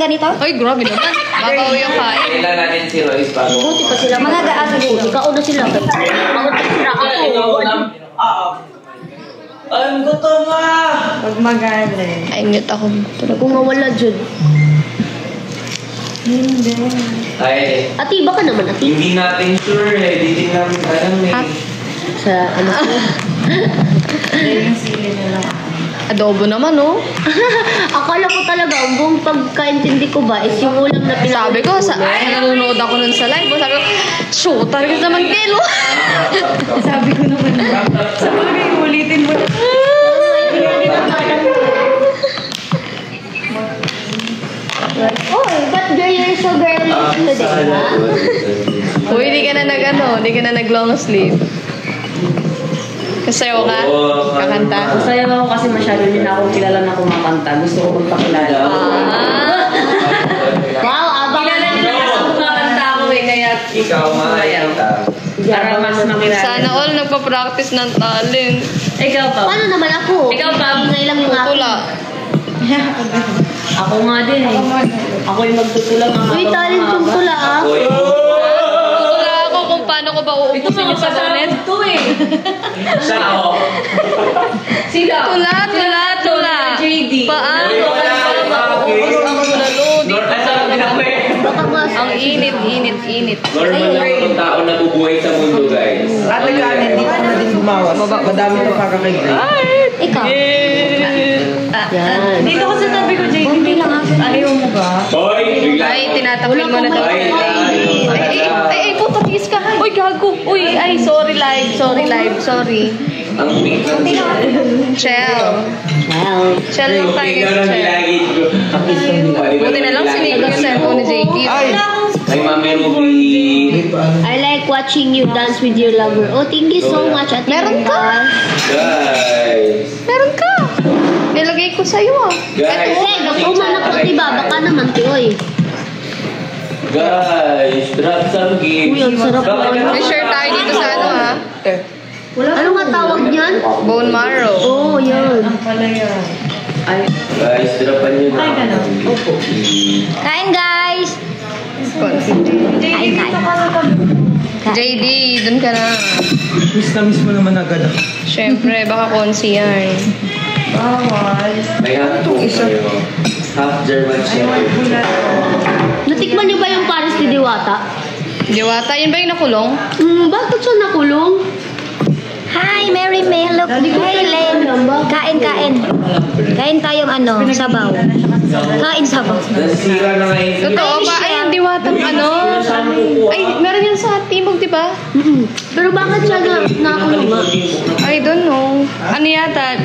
ganito? Ay, grabe naman. Babaw yung kain. Kailan natin si Royce bago. Buti pa sila. Mga gaano po. Ikaw na sila. Ang gutom ah! Pag magaling. Ay, mute ako. Kung mawala dyan. Hindi. Ay, Ati, baka naman, ati. hindi natin sure eh. Di namin alam eh. Sa ano po? Yung sili na lang. Adobo naman, oh. Akala ko talaga, ang buong pagkaintindi ko ba is yung ulam na Sabi ko, nanonood ako nun sa live. Sabi ko, shoot, talaga naman kilo. Sabi ko naman. Sa bagay, ulitin mo. Oh, but you're so girly today, ha? Uy, di ka na di ka na nag-long sleeve. Kasayaw ka? Kakanta? Masaya ako kasi masyado din ako kilala na kumakanta. Gusto ko magpakilala. Wow, abang. Kilala nila kasi kumakanta ako eh. Kaya Ikaw makakanta. para mas makilala. Sana all nagpa-practice ng talent. Ikaw pa. Paano naman ako? Ikaw pa. Ingay lang yung akin. Tutula. Ako nga din eh. Ako yung magtutula mga Uy, talent kong tula, ah. Tutula ako kung paano ko ba uubusin yung sabonet. Ito eh. Siya ako. Sila. Tula. JD. Paano ka ba mauubos ang lalo? Di Lord, pa ano sabi na ko eh? Baka mas. ang init. Normal lang itong tao na bubuhay sa mundo, guys. Ate Karen, hindi ka na din gumawas. Madami pa para kay Grace. Ikaw. Yan. Dito ko sa tabi ko, JD. Konti lang ako. Ayaw mo ba? Boy, bigla. Ay, tinatapin mo na daw. Boy, Ay, ikaw patigis ka. Uy, gago. Uy, ay, sorry live. ang pink lang siya. Chill. Wow. Chill lang tayo. Ikaw lang Chill. nilagay ko. Buti na lang sinigil yung cellphone ni JD. Ay, mami, movie. I like watching you dance with your lover. Oh, thank you so much, Ate Meron ka? Guys. Meron ka. Nilagay ko sa'yo, ah. Guys. Eh, nakumanak ko, diba? Baka naman, Tioy. Guys, drop some games. Uy, ang sarap naman. May share tayo dito sa ano, ha? Ano nga tawag niyan? Bone marrow. Oh, yan. Ang pala yan. Ay, Guys, dropan nyo na. ay ganun. Opo. Kain, guys! Kain. JD, dun ka na. Miss mo naman agad ako. Siyempre, baka konsi yan. Bawal. May hapong kayo. Half German Shepherd. Natikman niyo ba yung Paris ni Diwata? Diwata, yun ba yung nakulong? Bakit siya nakulong? Hi, Mary May. Look, hi, Len. Kain. Kain tayong ano, sabaw. Kain sabaw. Nasira na ngayon. Totoo ba? Ay, ang diwatang ano? Ay, meron yan sa Timog, di ba? Pero bakit siya nakulong nga? I don't know. Ano yata?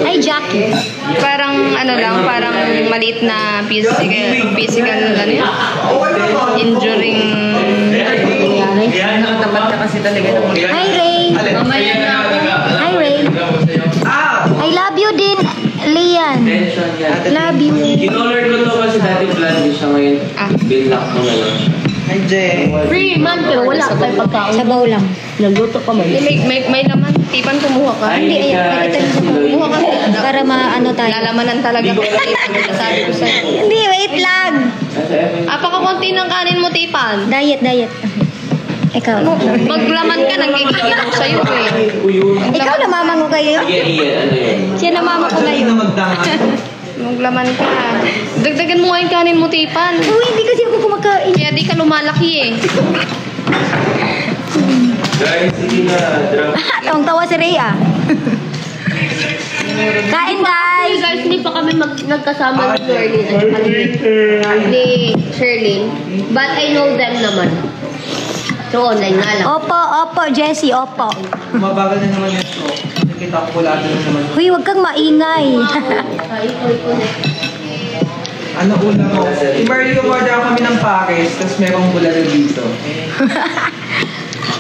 Hi, Jackie. Parang ano lang, parang maliit na physical ano yun? Injuring nangyari. Nakatapat ka kasi talaga ng mga. Hi, Ray. Mamaya na ako. Hi, Ray. I love you din, Lian. Tension yan. Love you. Kinolor ko to kasi dati plan din siya ngayon. Binlock mo na lang. Hi, Jay. Free man, pero wala tayo pagkaon. Sabaw lang. Nagluto ka man. may laman. Tipan, kumuha ka. Hindi, ayan. Ito yung sabaw. Kumuha ka. Para maano tayo. Lalaman talaga ko tipan. Sabi ko sa'yo. Hindi, wait lang. Apakakunti ng kanin mo, Tipan. Diet. Ikaw. Maglaman ka, nanggigigil ko sa'yo eh. Ikaw namamango kayo. Iyan, ano yun? Siya namama ko Actually, ngayon. na magdangan. Maglaman ka. Dagdagan mo nga yung kanin mo, Tipan. Uy, hindi kasi ako kumakain. Kaya di ka lumalaki eh. Guys, sige na. Drop. Tawang-tawa si Rhea. Kain, guys. Guys, hindi pa kami nagkasama ni Shirley. Ni Shirley. But I know them naman. So, online nga lang. Opo, Jessie, opo. Mabagal na naman yung stroke. Nakita ko pula na naman. Huy, huwag kang maingay. Ano ulam mo? I-Marley, umorder kami ng Paris, tapos merong bulalo dito.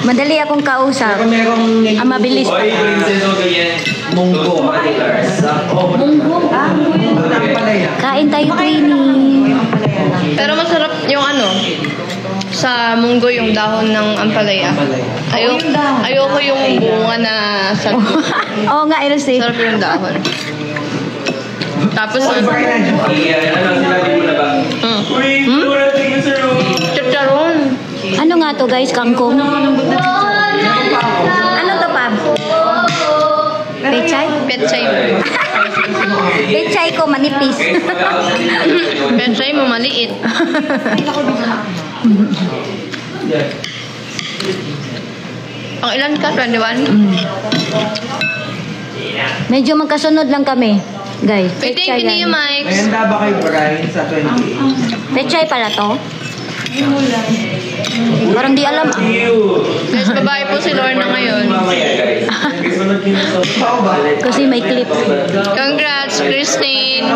Madali akong kausap. Pero merong Mabilis. Oy, Princess Ogayen. Munggo. Munggo. Ang palaya. Kain tayo, Trini. Pero masarap yung ano, sa munggo yung dahon ng ampalaya. Ayoko yung bunga na sa Oo nga, Elsie. sarap yung dahon. Tapos, Ano sinabi mo na ba? Chicharon. Ano nga to guys? Kangkong? Ano to, Pab? Pechay? Pechay. Pechay ko manipis. Pechay mo maliit. Ang ilan ka? 21? Medyo magkasunod lang kami. Guys, Wait, thank you niyo, Mike. Mayanda ba kay Brian sa 28? Pechay pala to? Parang di alam ah. Guys, babae po si Lorna ngayon. Kasi may clip. Congrats, Christine.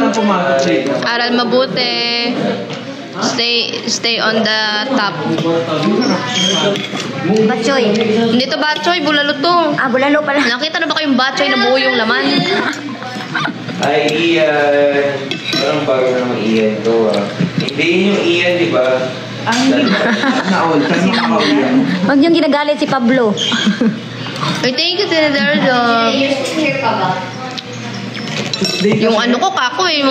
Aral mabuti. Stay on the top. Batchoy. Hindi to batchoy, bulalo to. Ah, bulalo pala. Nakita na ba kayong batchoy na buo yung laman? Ay, Ian. Parang bago naman Ian to ah. Hindi yun yung Ian, di ba? Naol, kasi makakawin. Huwag niyong ginagalit si Pablo. Ay, thank you, Tenedardo. Here ka ba? Yung ano ko, kako eh,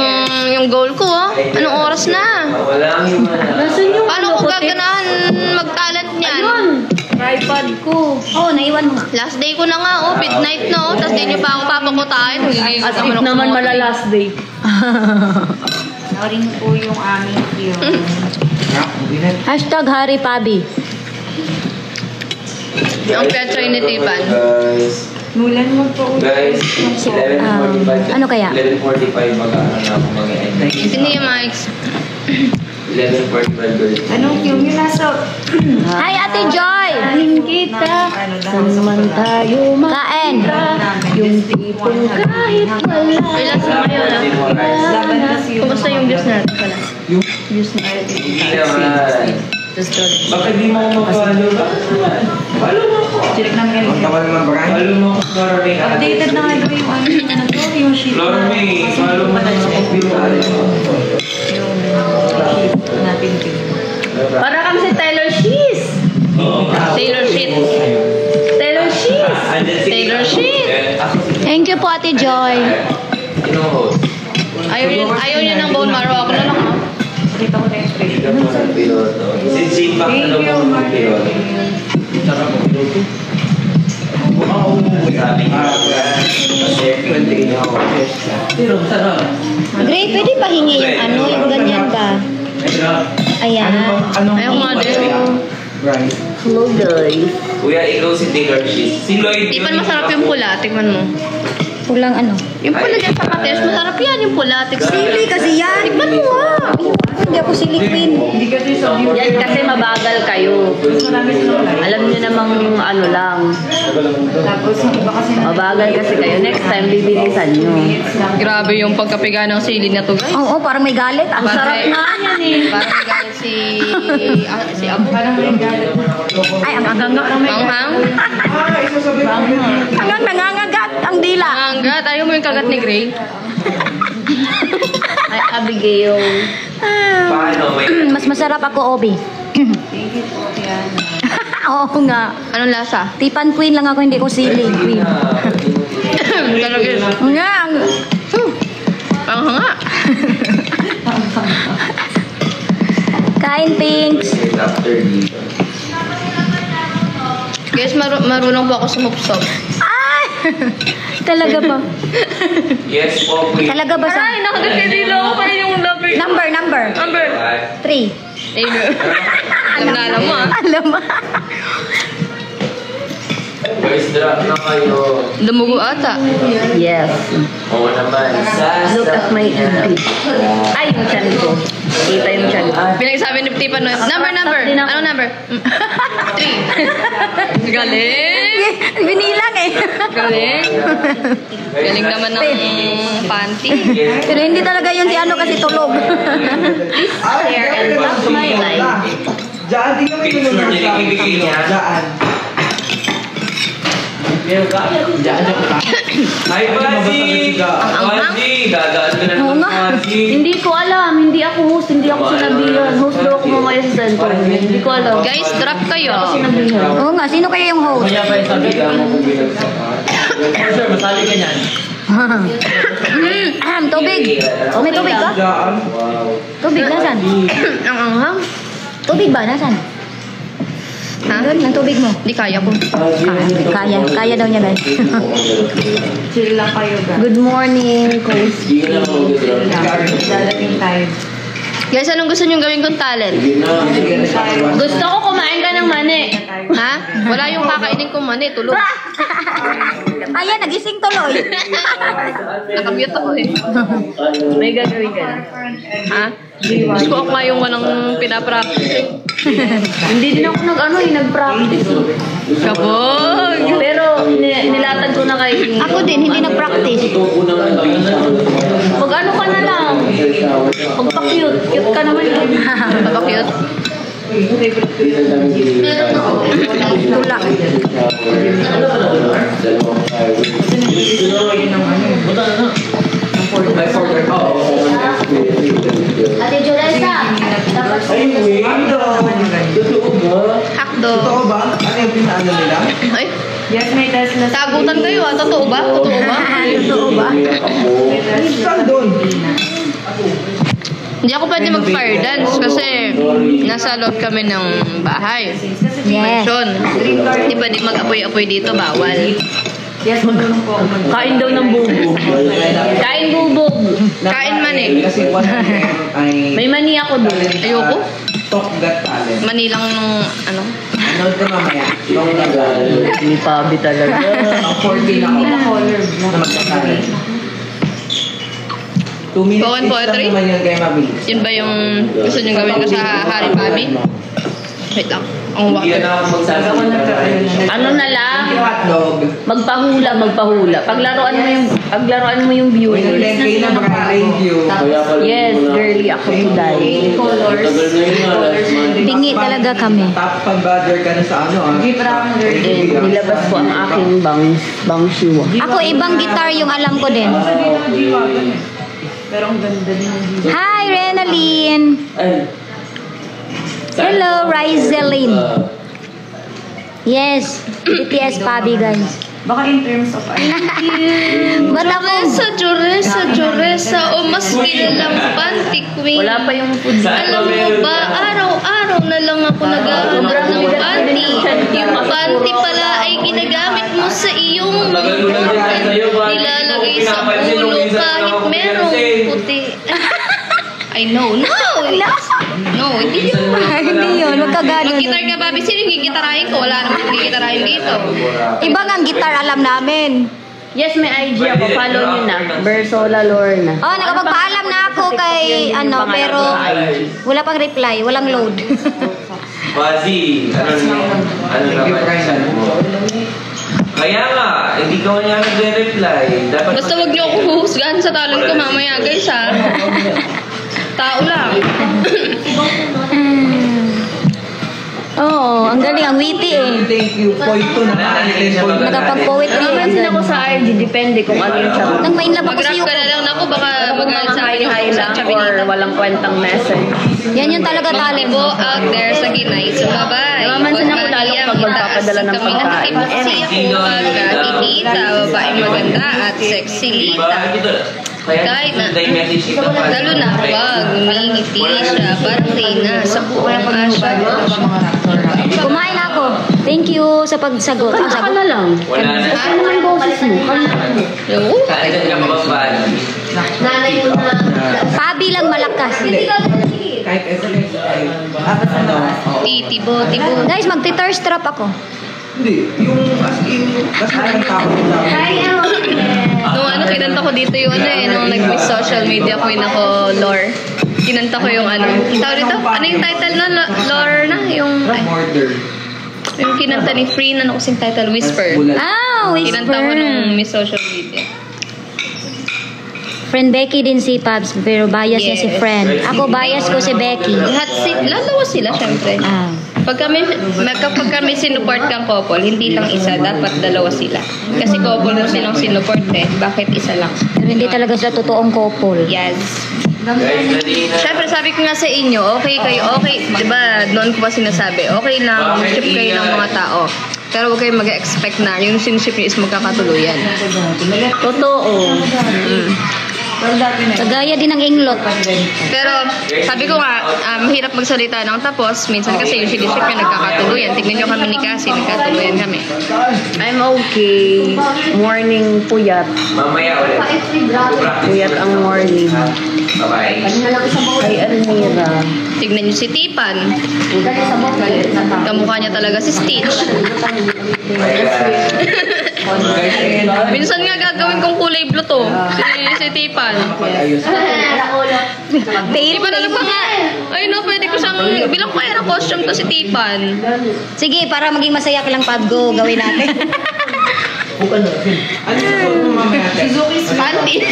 yung goal ko ah. Anong oras na? Wala yung Paano ko gaganahan mag-talent niyan? Tripod ko. Oo, naiwan mo nga. Last day ko na nga, oh, midnight na, oh. Tapos di niyo pa ako papakutahin. As if naman mala-last day. Narin po yung aming yun. Hashtag Hari Pabi. Ang petro ni Tipan. Nulan mo po. Guys, 11:45. Ano kaya? 11:45 mag-ano na ako mag-end. Ito niya, Mike. 11:45 girls. Anong yung nasa... Hi, Ate Joy! Kita. Ano dahil sa Naman tayo Kain! yung tipong kahit wala. Ay, last na kayo na. laban kasi yung... Kumusta yung views natin pala? Hindi naman. Bakit di mo ako mag-follow? Follow mo ako. Check namin Ang tawal naman, Brian. Follow mo ako, Flora May. updated na nga daw yung ano to, yung sheet Flora May, follow mo na sa computer. yung sheet natin din. Para kami si Taylor Shees. Taylor Sheet. Taylor Shees. Taylor Sheet. Thank you po, Ate Joy. Ino-host. Ayaw niya ng bone marrow. Ako na lang, oh. Kita ko na yung fresh. Hindi mo ng piloto. Since back na daw mo ng piloto. Sarap mo piloto. Sabi niya. Kasi continue ako. Pero sarap. Gray, pwede pa hingi yung ano, yung ganyan ba? Ayan. Ayaw nga din. Brian. Hello guys. Kuya, ikaw si Taylor Sheet. Si Lloyd yun. Tipan, masarap yung pula. Tingnan mo. Pulang ano. Yung pula dyan sa kates, masarap yan yung pula. Sili kasi yan. Tikman mo ah. Hindi ako sili queen. Hindi kasi sa view. Yan kasi mabagal kayo. Marami silang live. Alam niyo namang ano lang. Tapos yung iba kasi Mabagal kasi kayo. Next time, bibilisan nyo. Grabe yung pagkapiga ng sili na to, guys. Oo, parang may galit. Ang sarap nga yan eh. Parang may galit si Abu. parang may galit. Ay, ang anganga. Manghang. Hanggang nangangagat ang dila. Hanggat. Ayaw mo yung kagat ni Gray. Ay, Abigail. Paano? May Mas masarap ako, Obi. Thank you po, yan. Oo nga. Anong lasa? Tipan queen lang ako, hindi ko sili queen. Talaga yun. Nga. Ang hanga. Kain, Pinks. after dito. Guys, marunong po ako sumupsop. Ay! Talaga ba? Yes po, kuya. Talaga ba sa... Ay, nakakadilo ako pa yung number. Number. Number. 3. Alam mo ah. Alam mo. Guys, drop na kayo. Lumugo ata. Yes. Oo naman. Look at my MP. Ay, yung chan ko. Kita yung chan ko. Pinagsabi ni Tipan no. Number. Anong number? 3. Galing. Binilang eh. Galing. Galing naman ng panty. Pero hindi talaga yun si ano kasi tulog. Share and love my life. Diyan, di kami Picture tulungan niya, ibigay niya. Diyan. Hi, Bazi! Bazi! Dadaan ka na naman, Bazi. Hindi ko alam. Hindi ako host. Hindi ako sinabihan. Host daw ako mamaya sa center. Hindi ko alam. Guys, drop kayo. Oo nga, sino kaya yung host? Kaya pa yung sabi ka mo kung binagsakan. Sir, masali ka niyan. Tubig. May tubig ka? Tubig, nasan? Ang anghang. Tubig ba? Nasan? Ha? Doon, ang tubig mo. Di kaya ko. Kaya daw niya, guys. Chill lang kayo, guys. Good morning, Coach. Hindi ka na mag-draw. Dadating tayo. Guys, anong gusto niyong gawin kong talent? Gusto ko kumain ka ng mani. Ha? Wala yung kakainin kong mani. Tulog. Ayan, nagising tuloy. Nakamute ako eh. May gagawin ka. Ha? Gusto ko ako nga yung walang pinapractice eh. Hindi din ako nag-practice. Kabog! Pero nilatag ko na kay... Ako din, hindi nag-practice. Pag ano ka na lang. Pagpa-cute. Cute ka naman yun. Pagka-cute. Tulak. Ate Jolesa. Hakdo. Totoo ba? Ano yung pinaano nila? Ay, Yes, may Tesla. sagutan kayo ah. Totoo ba? Totoo ba? Totoo ba? Saan doon? Hindi ako pwede mag-fire dance kasi nasa loob kami ng bahay. Yes. Mansion. Hindi pwede mag-apoy-apoy dito. Bawal. Yes, magulong po. Kain daw ng bubo. Kain bubog. Kain mani. Kasi one ay May mani ako doon. Ayoko. Talk Got Talent. Manilang nung ano. Ano ko mamaya? Yung Hindi pabi talaga. 14 ako na magkakaroon. 2 minutes Poem each poetry? lang naman yan kaya mabilis. Yun ba yung gusto nyo gawin ko sa Hari Pabi? Wait lang. Ang Hindi water. na ako magsasalita. Ano na lang? Yung hotdog. Magpahula. Paglaruan mo yung viewers. Kay na baka thank you. Yes, girly ako today. Bingi talaga kami. Top pag-bother ka na sa ano ah. Nilabas ko ang aking bangshua. Ako, ibang guitar yung alam ko din. Pero ang ganda din ng video. Hi, Renalyn. Hello, Rizelyn. Yes, BTS Pabi, guys. Baka in terms of Ba't ako? Juresa, o mas kilalang panty queen. Wala pa yung food. Alam mo ba, araw-araw na lang ako naghahanap ng panty. Yung panty pala ay ginagamit mo sa iyong nilalagay sa ulo kahit merong puti. I know. No, hindi yun. Hindi yun, magkagano. Mag-gitar ka, Bobby. Sino yung gigitarahin ko? Wala namang gigitarahin dito. Ibang ang guitar alam namin. Yes, may IG ako. Follow nyo na. Bersola Lorna. Oh, nakapagpaalam na ako kay pero wala pang reply, walang load. Bazi, ano naman mo? Kaya nga, hindi ka niya nagre-reply. Dapat Basta wag niyo ako huhusgahan sa talent ko mamaya, guys, ha? Tao lang. Oo, ang galing, ang witty eh. Thank you. Poito na. Nakapag-poetry. Napansin ako sa IG. Depende kung ano yung chat. Nang main love ako Mag-rap sa'yo. ka na lang ako, baka magalit sa akin yung Hi sa lang or Chabinita. walang kwentang message. Yan yung talaga Mga talent. tibo out there sa ginay, sumabay. Namamansin ako lalo pag magpapadala ng Kami pagkain. nakipagsi ako pagka titita, babae maganda at sexy lita. Kahit na, lalo na pag umingiti siya, parang Reyna, sa buong Asya. Kumain ako. Thank you sa pagsagot. Ang Kanta ka sagot. na lang. Wala na. Ano naman yung boses mo? Yung, Kahit ka mababaan. Nanay mo na. Pabi lang malakas. Kahit SMS ay ano. titibo. Guys, magti-thirst trap ako. Hindi. Yung as in, kasi nakakita ko lang. Nung kinanta ko dito yung nung nag-miss social media queen ako, Lore. Kinanta ko yung tawag dito? Ano yung title na? Lore na? Yung kinanta ni Free na kasing title, Whisper. Ah, Kinanta ko whisper. nung miss social media. Friend Becky din si Pabs, pero bias niya si Yes. friend. Ako bias ko si Becky. Lalawa sila, syempre. Ah. Kapag kami sinuport kang couple, hindi lang isa, dapat dalawa sila. Kasi couple mo silang sinuport bakit isa lang? Pero hindi talaga sila totoong couple. Yes. Guys, dali na. Siyempre, sabi ko nga sa inyo, okay kayo, okay, di ba, noon ko pa sinasabi, okay lang, ship kayo ng mga tao. Pero huwag kayong mag-expect na yung relationship niyo is magkakatuluyan. Totoo. Pero dati na. Kagaya din ng inglot. Pero sabi ko nga, mahirap magsalita ng tapos. Minsan kasi yung relationship niyo nagkakatuluyan. Tignan niyo kami ni Cassie, nagkatuluyan kami. I'm okay. Morning puyat. Mamaya ulit. Puyat ang morning. Bye-bye. Ay, Almira. Tignan niyo si Tipan. Kamukha niya talaga si Stitch. Minsan nga gagawin kong kulay blue to. Si Tipan. Tipan alam ko nga. Ay no, pwede ko siyang bilang kaya ng costume to si Tipan. Sige, para maging masaya ka lang, Pabgo, gawin natin. Ano yung suot mo mamaya? Panty.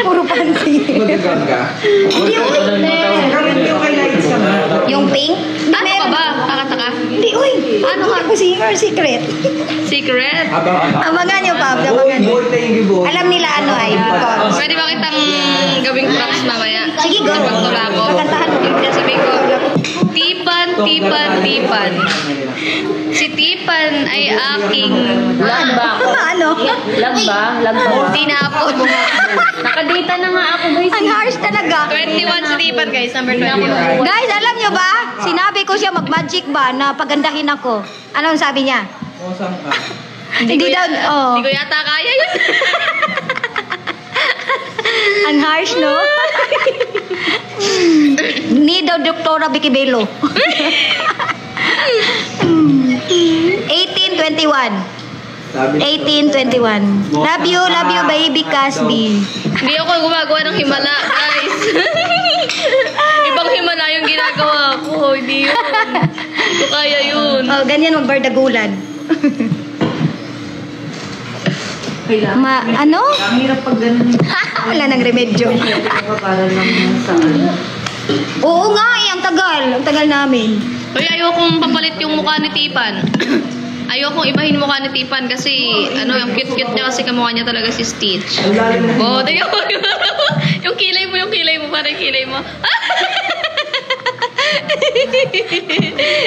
Puro panty. Magagang ka? Hindi, uy. Gamit yung kay Lights ka na. Yung pink? Ano ka ba? Taka-taka. Hindi, uy. Ano ka ko singer? Secret. Secret. Abangan nyo, Pab. Boy, Abangan nyo. boy, thank you, boy. Alam nila ano ay. Pwede ba kitang gawing props mamaya? Sige, go. Pagtula ko. Kakantahan mo. Yung sabihin ko, Tipan, Tipan, Tipan. Si Tipan ay aking Lag ba ako? Ano? Lag ba? Lag ba? tinapon. Nakadata na nga ako, guys. Ang harsh talaga. 21 si Tipan, guys. Number 21. Guys, alam nyo ba? Sinabi ko siya mag-magic ba na pagandahin ako. Anong sabi niya? O, saan ka? Hindi daw, oh. Hindi ko yata kaya yun. Ang harsh, no? Ni daw Doktora Vicky Bello. 1821. 1821. Love you, baby Casby. Hindi ako gumagawa ng himala, guys. Ibang himala yung ginagawa ko. Hindi yun. Hindi ko kaya yun. Oh, ganyan magbardagulan. Ano? Ang hirap pag ganun. Wala nang remedyo. Para lang sa ano. Oo nga, ang tagal. Ang tagal namin. Uy, ayokong papalit yung mukha ni Tipan. Ayokong ibahin mukha ni Tipan kasi ano, yung cute-cute niya kasi kamukha niya talaga si Stitch. Oh, tingnan mo. Yung kilay mo, parang kilay mo.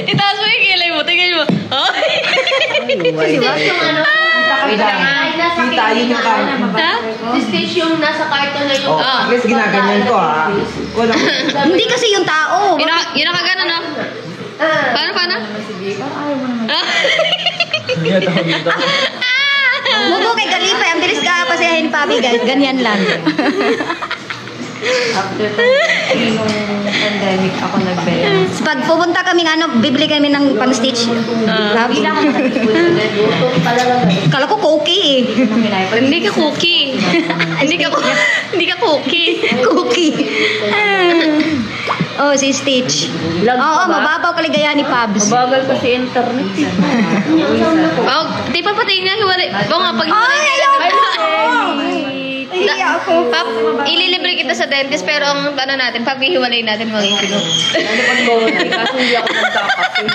Itaas mo yung kilay mo, tingnan mo. Oh. Kita, yun yung kaya. Ha? Si Stitch yung nasa carton na yung... Oh, at least ginaganyan ko, ha? Hindi kasi yung tao. Yun nakagana, no? Paano? Mubo kay Kalipay. Ang bilis ka pasayahin, Papi, guys. Ganyan lang. After nung pandemic, ako nag-bell. Pag pupunta kami, bibili kami ng pang-stitch. Kala ko cookie eh. Hindi ka cookie. Hindi ka cookie. Cookie. Oh, si Stitch. Oo, mababaw kaligayahan ni Pabs. Mabagal ko si internet. Oh, di pa pati niya hiwalay. Oo nga, pag Ay, ayoko! Iya ako. Pap, ililibre kita sa dentist pero ang ano natin, pag hiwalay natin mga ipino. Kasi hindi ako nagkakapin.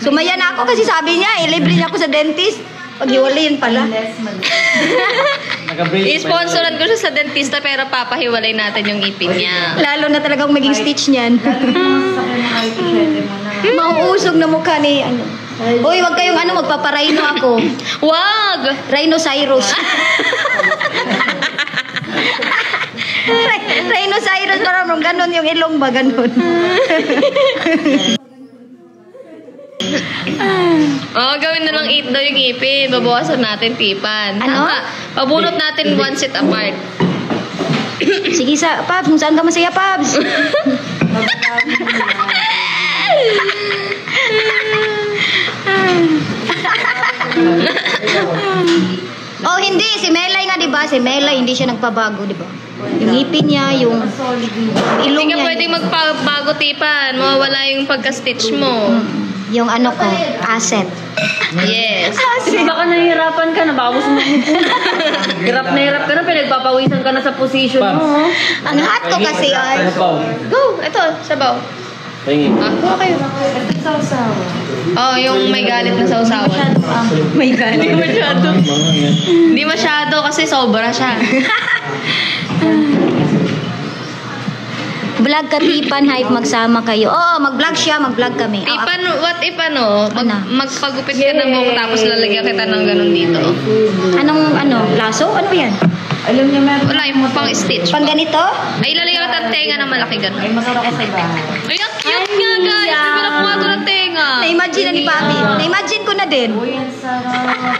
Sumaya na ako kasi sabi niya, ilibre niya ako sa dentist. Pag-hiwalayin pala. I-sponsoran ko siya sa dentista pero papahiwalay natin yung ipin niya. Lalo na talagang maging stitch niyan. Mauusog na mukha ni ano. Uy, wag kayong magpaparayno ako. Wag! Rhinoceros. Rhinoceros parang ganun yung ilong ba, ganun. Oh, gawin na lang 8 daw yung ipin. Babawasan natin, Tipan. Ano? Pabunot natin 1 set apart. Sige Pabs, kung saan ka masaya, Pabs? Oh, hindi. Si Melay nga, diba? Si Melay, hindi siya nagpabago, diba? Yung ngipin niya, yung ilong Hindi ka niya. pwedeng magpabago, Tipan. Mawawala yung pagka-stitch mo. Yung ano ko, asset. Yes. Baka nahihirapan ka na, baka gusto mo hirap ka na, pinagpapawisan ka na sa position mo. Ang hot ko kasi, ay. Go! Ito, sabaw. Okay. Oh, yung may galit na sausawan. May galit. Hindi masyado. Hindi masyado kasi sobra siya. Vlog ka, Tipan, hype, magsama kayo. Oo, mag-vlog siya, mag-vlog kami. Tipan, what if Ano? magpagupit ka ng buhok tapos lalagyan kita ng ganun dito. Anong, laso? Ano yan? Alam niyo, meron. Wala, yung pang stitch. Pang ganito? Ay, lalagyan kita ng tenga na malaki ganun. Ay, masarap ko sa bahay. Ay, ang cute nga guys! Di ba nakuha ito ng tenga? Na-imagine na ni Papi. Na-imagine ko na din. Uy, ang sarap.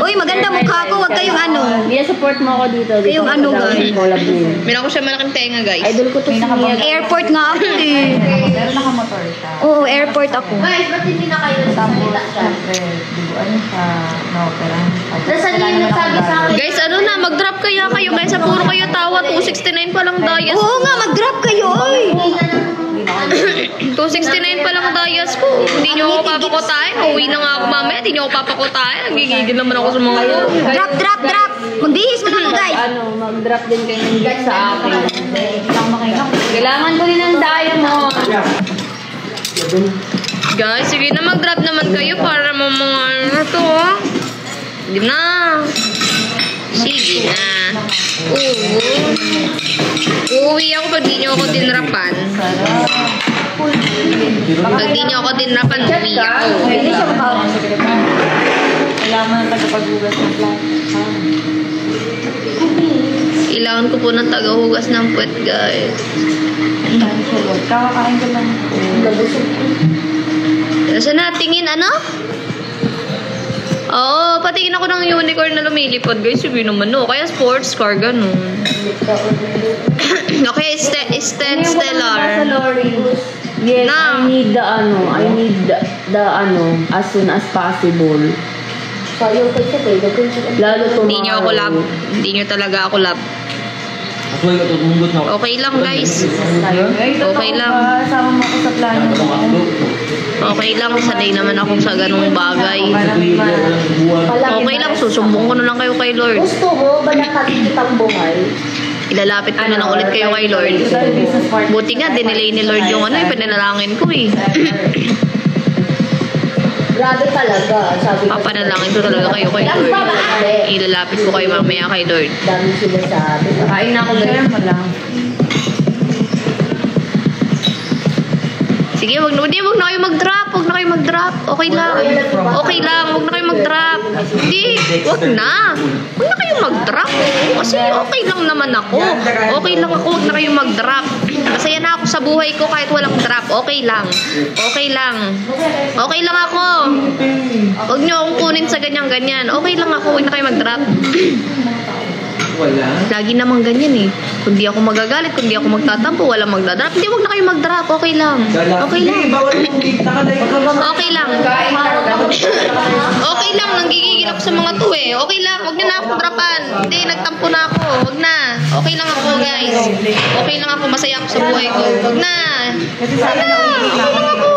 Uy, maganda mukha ko. Huwag kayong ano. Iya, support mo ako dito. Kayong ano, guys. Collab niyo. Meron ko siya malaking tenga guys. Idol ko to si Mia. Airport nga ako eh. Pero nakamotor siya. Oo, airport ako. Guys, ba't hindi na kayo nagsalita siya? Siyempre, ano siya, no-opera. Nasaan yung nagsabi sa akin? Guys, ano na, mag-drop kaya kayo guys. Sa puro kayo tawa, 269 pa lang dayas. Oo nga, mag-drop kayo, oy. 269 pa lang dayas ko. Hindi nyo ako papakotahin. Uwi na nga ako mamaya. Hindi nyo ako papakotahin. Nagigigil naman ako sa mga Drop. Magbihis mo na ako, guys. Mag-drop din kayo ng gift sa akin. Kailangan ko din ng diamond. Guys, sige na mag-drop naman kayo para mga ano to, ha? Sige na. Sige na. Uuwi ako pag di nyo ako dinrapan. Pag di nyo ako dinrapan, uuwi ako. Hindi siya makawa. Kailangan tagapaghugas ng plant. Kailangan ko po ng tagahugas ng puwet, guys. Kakakain ko lang. Saan na? Tingin, ano? Oo, patingin ako ng unicorn na lumilipad, guys. Sabi naman, no. Kaya sports car, ganun. Okay, Stellar. Yes, Na. I need the as soon as possible. Lalo tomorrow. Hindi nyo ako love. Hindi nyo talaga ako love. Okay lang, guys. Okay lang. Sama mo ako sa plano mo. Okay lang, sanay naman ako sa ganung bagay. Okay lang, susumbong ko na lang kayo kay Lord. Gusto mo ba nakakitang buhay? Ilalapit ko na lang ulit kayo kay Lord. Buti nga, dinelay ni Lord yung pinanalangin ko eh. Grabe talaga, sabi ko. Papanalangin ko talaga kayo kay Lord. Ilalapit ko kayo mamaya kay Lord. Dami sila sabi. Kain na ako, Share mo lang. Sige, wag na kayo mag-drop. Wag na kayo mag-drop. Okay lang. Okay lang, wag na kayo mag-drop. Hindi, wag na. Wag na kayo mag-drop. Kasi okay lang naman ako. Okay lang ako, wag na kayo mag-drop. Masaya na ako sa buhay ko kahit walang drop. Okay lang. Okay lang. Okay lang ako. Wag nyo akong kunin sa ganyan-ganyan. Okay lang ako, wag na kayo mag-drop. Wala. Lagi namang ganyan eh. Kung di ako magagalit, kung di ako magtatampo, walang magdadrop. Hindi, wag na kayo mag-drop. Okay lang. Okay lang. Hindi, bawal mong nakalive ka ba? Okay lang. Okay lang, nanggigigil ako sa mga to eh. Okay lang, wag niyo na ako dropan. Hindi, nagtampo na ako. Wag na. Okay lang ako, guys. Okay lang ako, masaya ako sa buhay ko. Wag na. Wag na. Okay lang ako.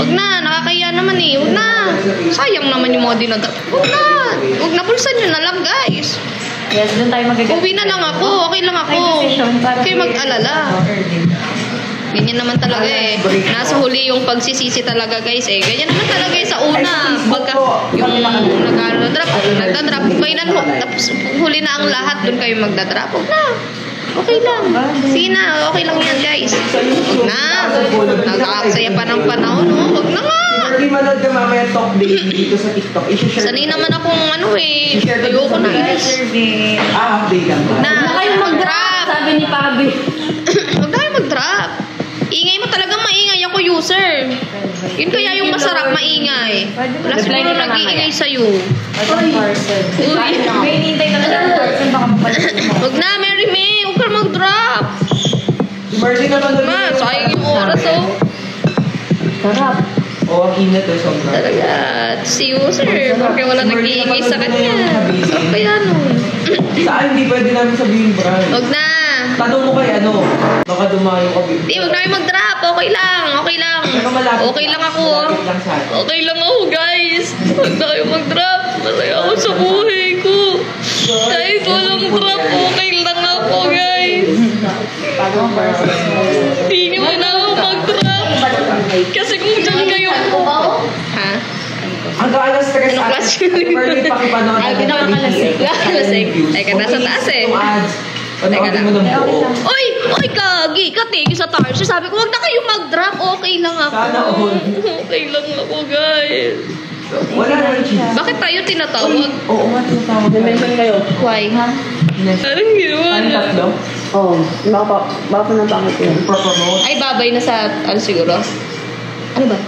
Wag na, nakakaya naman eh. Wag na. Sayang naman yung mga dinadrop. Wag na. Wag na, bulsan nyo na lang, guys. Yes, doon tayo magagalit. Uwi na lang ako. Okay lang ako. Huwag kayo mag-alala. Ganyan naman talaga eh. Nasa huli yung pagsisisi talaga, guys eh. Ganyan naman talaga eh sa una. Pagka yung nagdadrop, kailan ho, tapos huli na ang lahat, doon kayo magdadrop. Huwag na. Okay lang. Sige na, okay lang yan, guys. Huwag na. Nagkakaksaya pa ng panahon, no? Huwag na nga. Hindi manood ka mamaya talk day dito sa TikTok. I-share. Sanay naman akong ano eh. Ayoko na, guys. Update lang ba? Na kayo mag-drop. Sabi ni Pabi. Huwag na kayo mag-drop. Ingay mo talagang maingay ako, user. Yun kaya yung masarap maingay. Wala siguro nag-iingay sa'yo. Uy. May hinihintay ka na lang ng person, baka mapalit mo. Huwag na, Mary May. Huwag ka mag-drop. Mercy naman doon. Ma, sayang yung oras, oh. Sarap. Oo, ang init eh, sobra. Talaga. Si user. Bakit wala nag-iingay sa kanya? Sarap kaya nun. Saan hindi pwede namin sabihin, Brian? Huwag na. Tanong mo kay ano, baka dumayo ka bigla. Di, huwag na kayo mag-drop. Okay lang. Okay lang. Pero malapit. Okay lang ako. Malapit lang sa atin. Okay lang ako, guys. Huwag na kayo mag-drop. Masaya ako sa buhay ko. Kahit walang drop, okay lang ako, guys. Hindi nyo na ako mag-drop. Kasi kung dyan kayo... Ha? Hanggang alas 3 Anong class yun? Mercy, pakipanood. Ay, pinakakalasik. Pinakakalasik. Ay, ka nasa taas eh. Yung ads. Panoodin mo ng buo. Oy! Oy, kagi! Thank you sa Tarsier. Sabi ko, wag na kayo mag-drop. Okay lang ako. Sana all. Okay lang ako, guys. Wala naman cheese. Bakit tayo tinatawag? Oo nga, tinatawag. Mention kayo. Why? Anong ginawa Ano niya? tatlo? Oo. Baka pa ng pangit yun. Promote. Ay, babay na sa, ano siguro? Ano ba?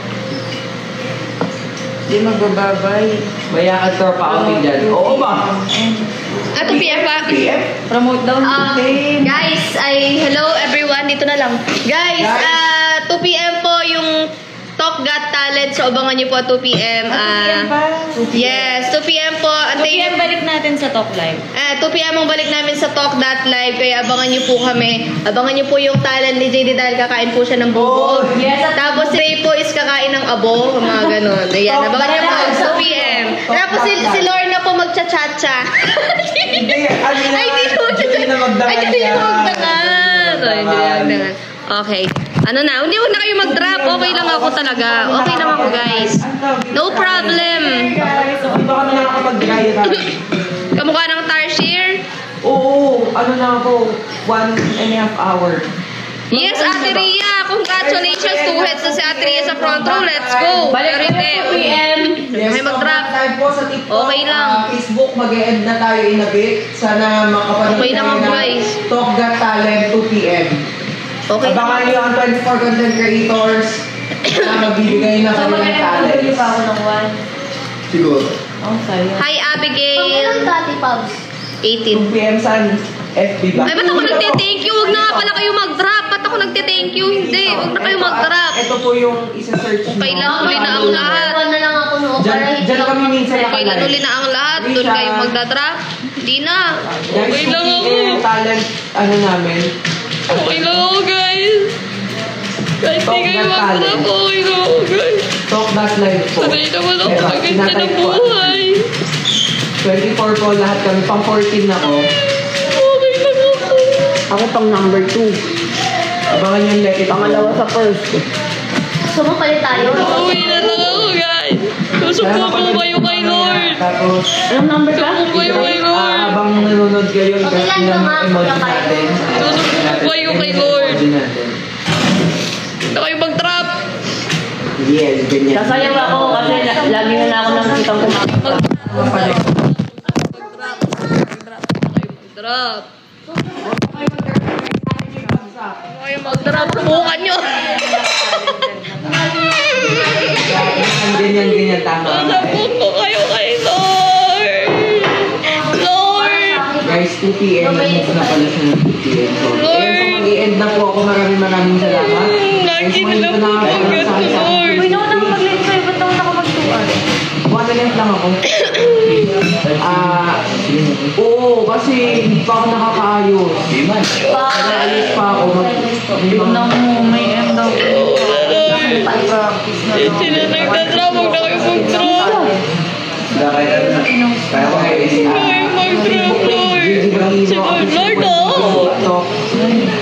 Hindi magbababay. Bayakan tropa ako dyan. Oo ba? 2 PM pa? Promote daw natin. Guys, hello everyone, dito na lang. Guys, 2 PM po yung Talk Got Talent. So, abangan niyo po 2 PM. Yes, 2 PM po. 2 PM balik natin sa Talk Live. 2 PM ang balik namin sa Talk.live. Kaya abangan niyo po kami. Abangan niyo po yung talent ni JD dahil kakain po siya ng bubo. Yes, Tapos si Ray po is kakain ng abo. Mga ganun. Ayan, abangan niyo po. 2 PM. Tapos si Lorna po magcha-cha-cha. Hindi, ano na. Ay, hindi mo Hindi na magdangan Ay, hindi mo yan. magdangan. Ay, hindi na magdangan. Okay. Ano na? Hindi, huwag na kayo mag-drop. Okay lang ako talaga. Okay lang ako, guys. No problem. Hindi ba kami nakakapag-dry run? Kamukha ng Tarsier. Oo, ano na ako, 1.5 hour. Yes, Ate Ria. Congratulations. 2 heads na si Ate Ria sa front row. Let's go. Pero hindi. 2 PM. May mag-drop. Live po sa TikTok, Okay lang. Facebook, mag-e-end na tayo in a bit. Sana makapanood Okay lang tayo ako, ng guys. Talk Got Talent 2 PM. Okay. Abangan nyo ang 24 content creators na magbibigay na So, kanilang magkakabili talents. pa ako ng 1. Siguro. Oh, sayang. Hi, Abigail. Tati Pabs. 2 18. PM saan? FB ba? Ay, ba't ako nagte-thank you? Huwag na nga pala kayo mag-drop. Ba't ako nagte-thank you? Hindi. Huwag na kayo mag-drop. Ito po yung isa-search nyo. Okay lang, tuloy na ang lahat. Iwan na lang ako noon para Diyan hindi kami minsan Okay lang, tuloy na ang lahat. Doon kayo magdadrop. Hindi na. Guys, Okay lang ako. yung talent, ano namin, Okay lang ako, guys. Kahit di kayo mag-drop, okay lang ako, guys. Talk.live po. Sanay naman ako Diba, sa ganda ng tinatype ko, buhay. 24 po lahat kami, pang 14 ako. Okay lang ako. Ako pang number 2. Abangan yung let it Pangalawa sa first. Sumupalit tayo. Uwi na lang ako, guys. Susuko ko kayo kay Lord. Tapos, Anong number ka? Susuko kayo kay Lord. habang nanonood kayo, Okay lang ng naman, emoji kuya Kyle. natin. Susuko kayo kay Lord. Na kayo mag-drop. Yes, ganyan. Sasayaw ako kasi lagi na ako nang kitang kumakita. Drop. Kayo mag-drop. Subukan nyo. Ganyan, tama. Nasabot ko kayo kay Lord. Lord. Guys, 2 PM, nag-move na pala siya ng 2 PM. So, mag-i-end na po ako. Maraming salamat. Lagi na lang po pagkat Lord. Uy, naman ako mag-link sa'yo. Ba't naman ako mag-2 One length lang ako. Oo, kasi hindi pa ako nakakaayos. Nakakaayos pa ako. Tignan mo, may M daw. Sila nagdadrop. Huwag na kayo mag-drop. Kaya ko kayo Huwag kayo mag-drop, Lord. Si Lord, oh.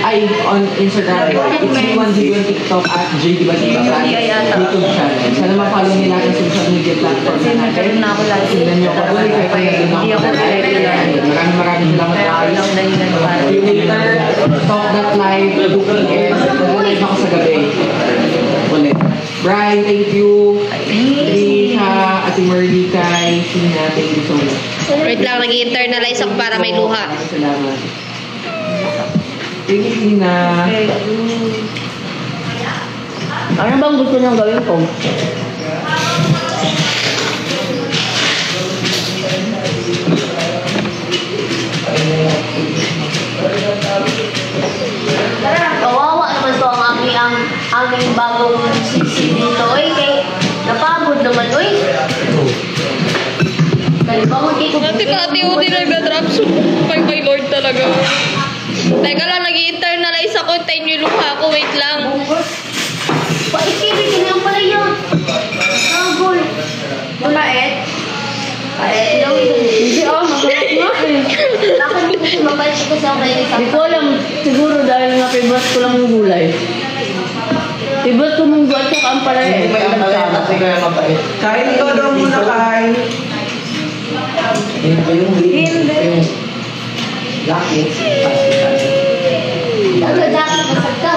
Ay, on Instagram. It's me1 video on TikTok at JDBasibasan. YouTube channel. Sana ma-follow nyo natin sa social media platform na natin. Nagkaroon na ako lagi. Tignan nyo ako doon. Hindi ako regular. Maraming salamat guys. Lang dahilan para. See you later. Talk.live. 2 PM. Nag-live ako sa gabi. Ulit. Brian, thank you. Trisha, Ate Marley, Kai, Sina, thank you so much. Wait lang, nag-internalize ako para may luha. Salamat. Thank you, Sina. Ano bang gusto niyang gawin ko? Kawawa naman to ang aming bagong sisi dito. Oy, kay napagod naman, oy. Kalibangon kay Pati hindi nagdadrop. So, kay Lord talaga. Teka lang, nag-internalize ako. Tayo yung luha ko. Wait lang. Paikibig din yung pala yun. Nagol. Muna, Ed. Ay, ilaw ito. Hindi magalit nga eh. Ako dito si mabalik ko sa may Hindi ko alam. Siguro dahil nga favorite ko lang yung gulay. Favorite ko mong buwan tsaka ang palaya eh. Kain ikaw daw muna, kain. Hindi. jacket, hospital. Ano, dati masag ka.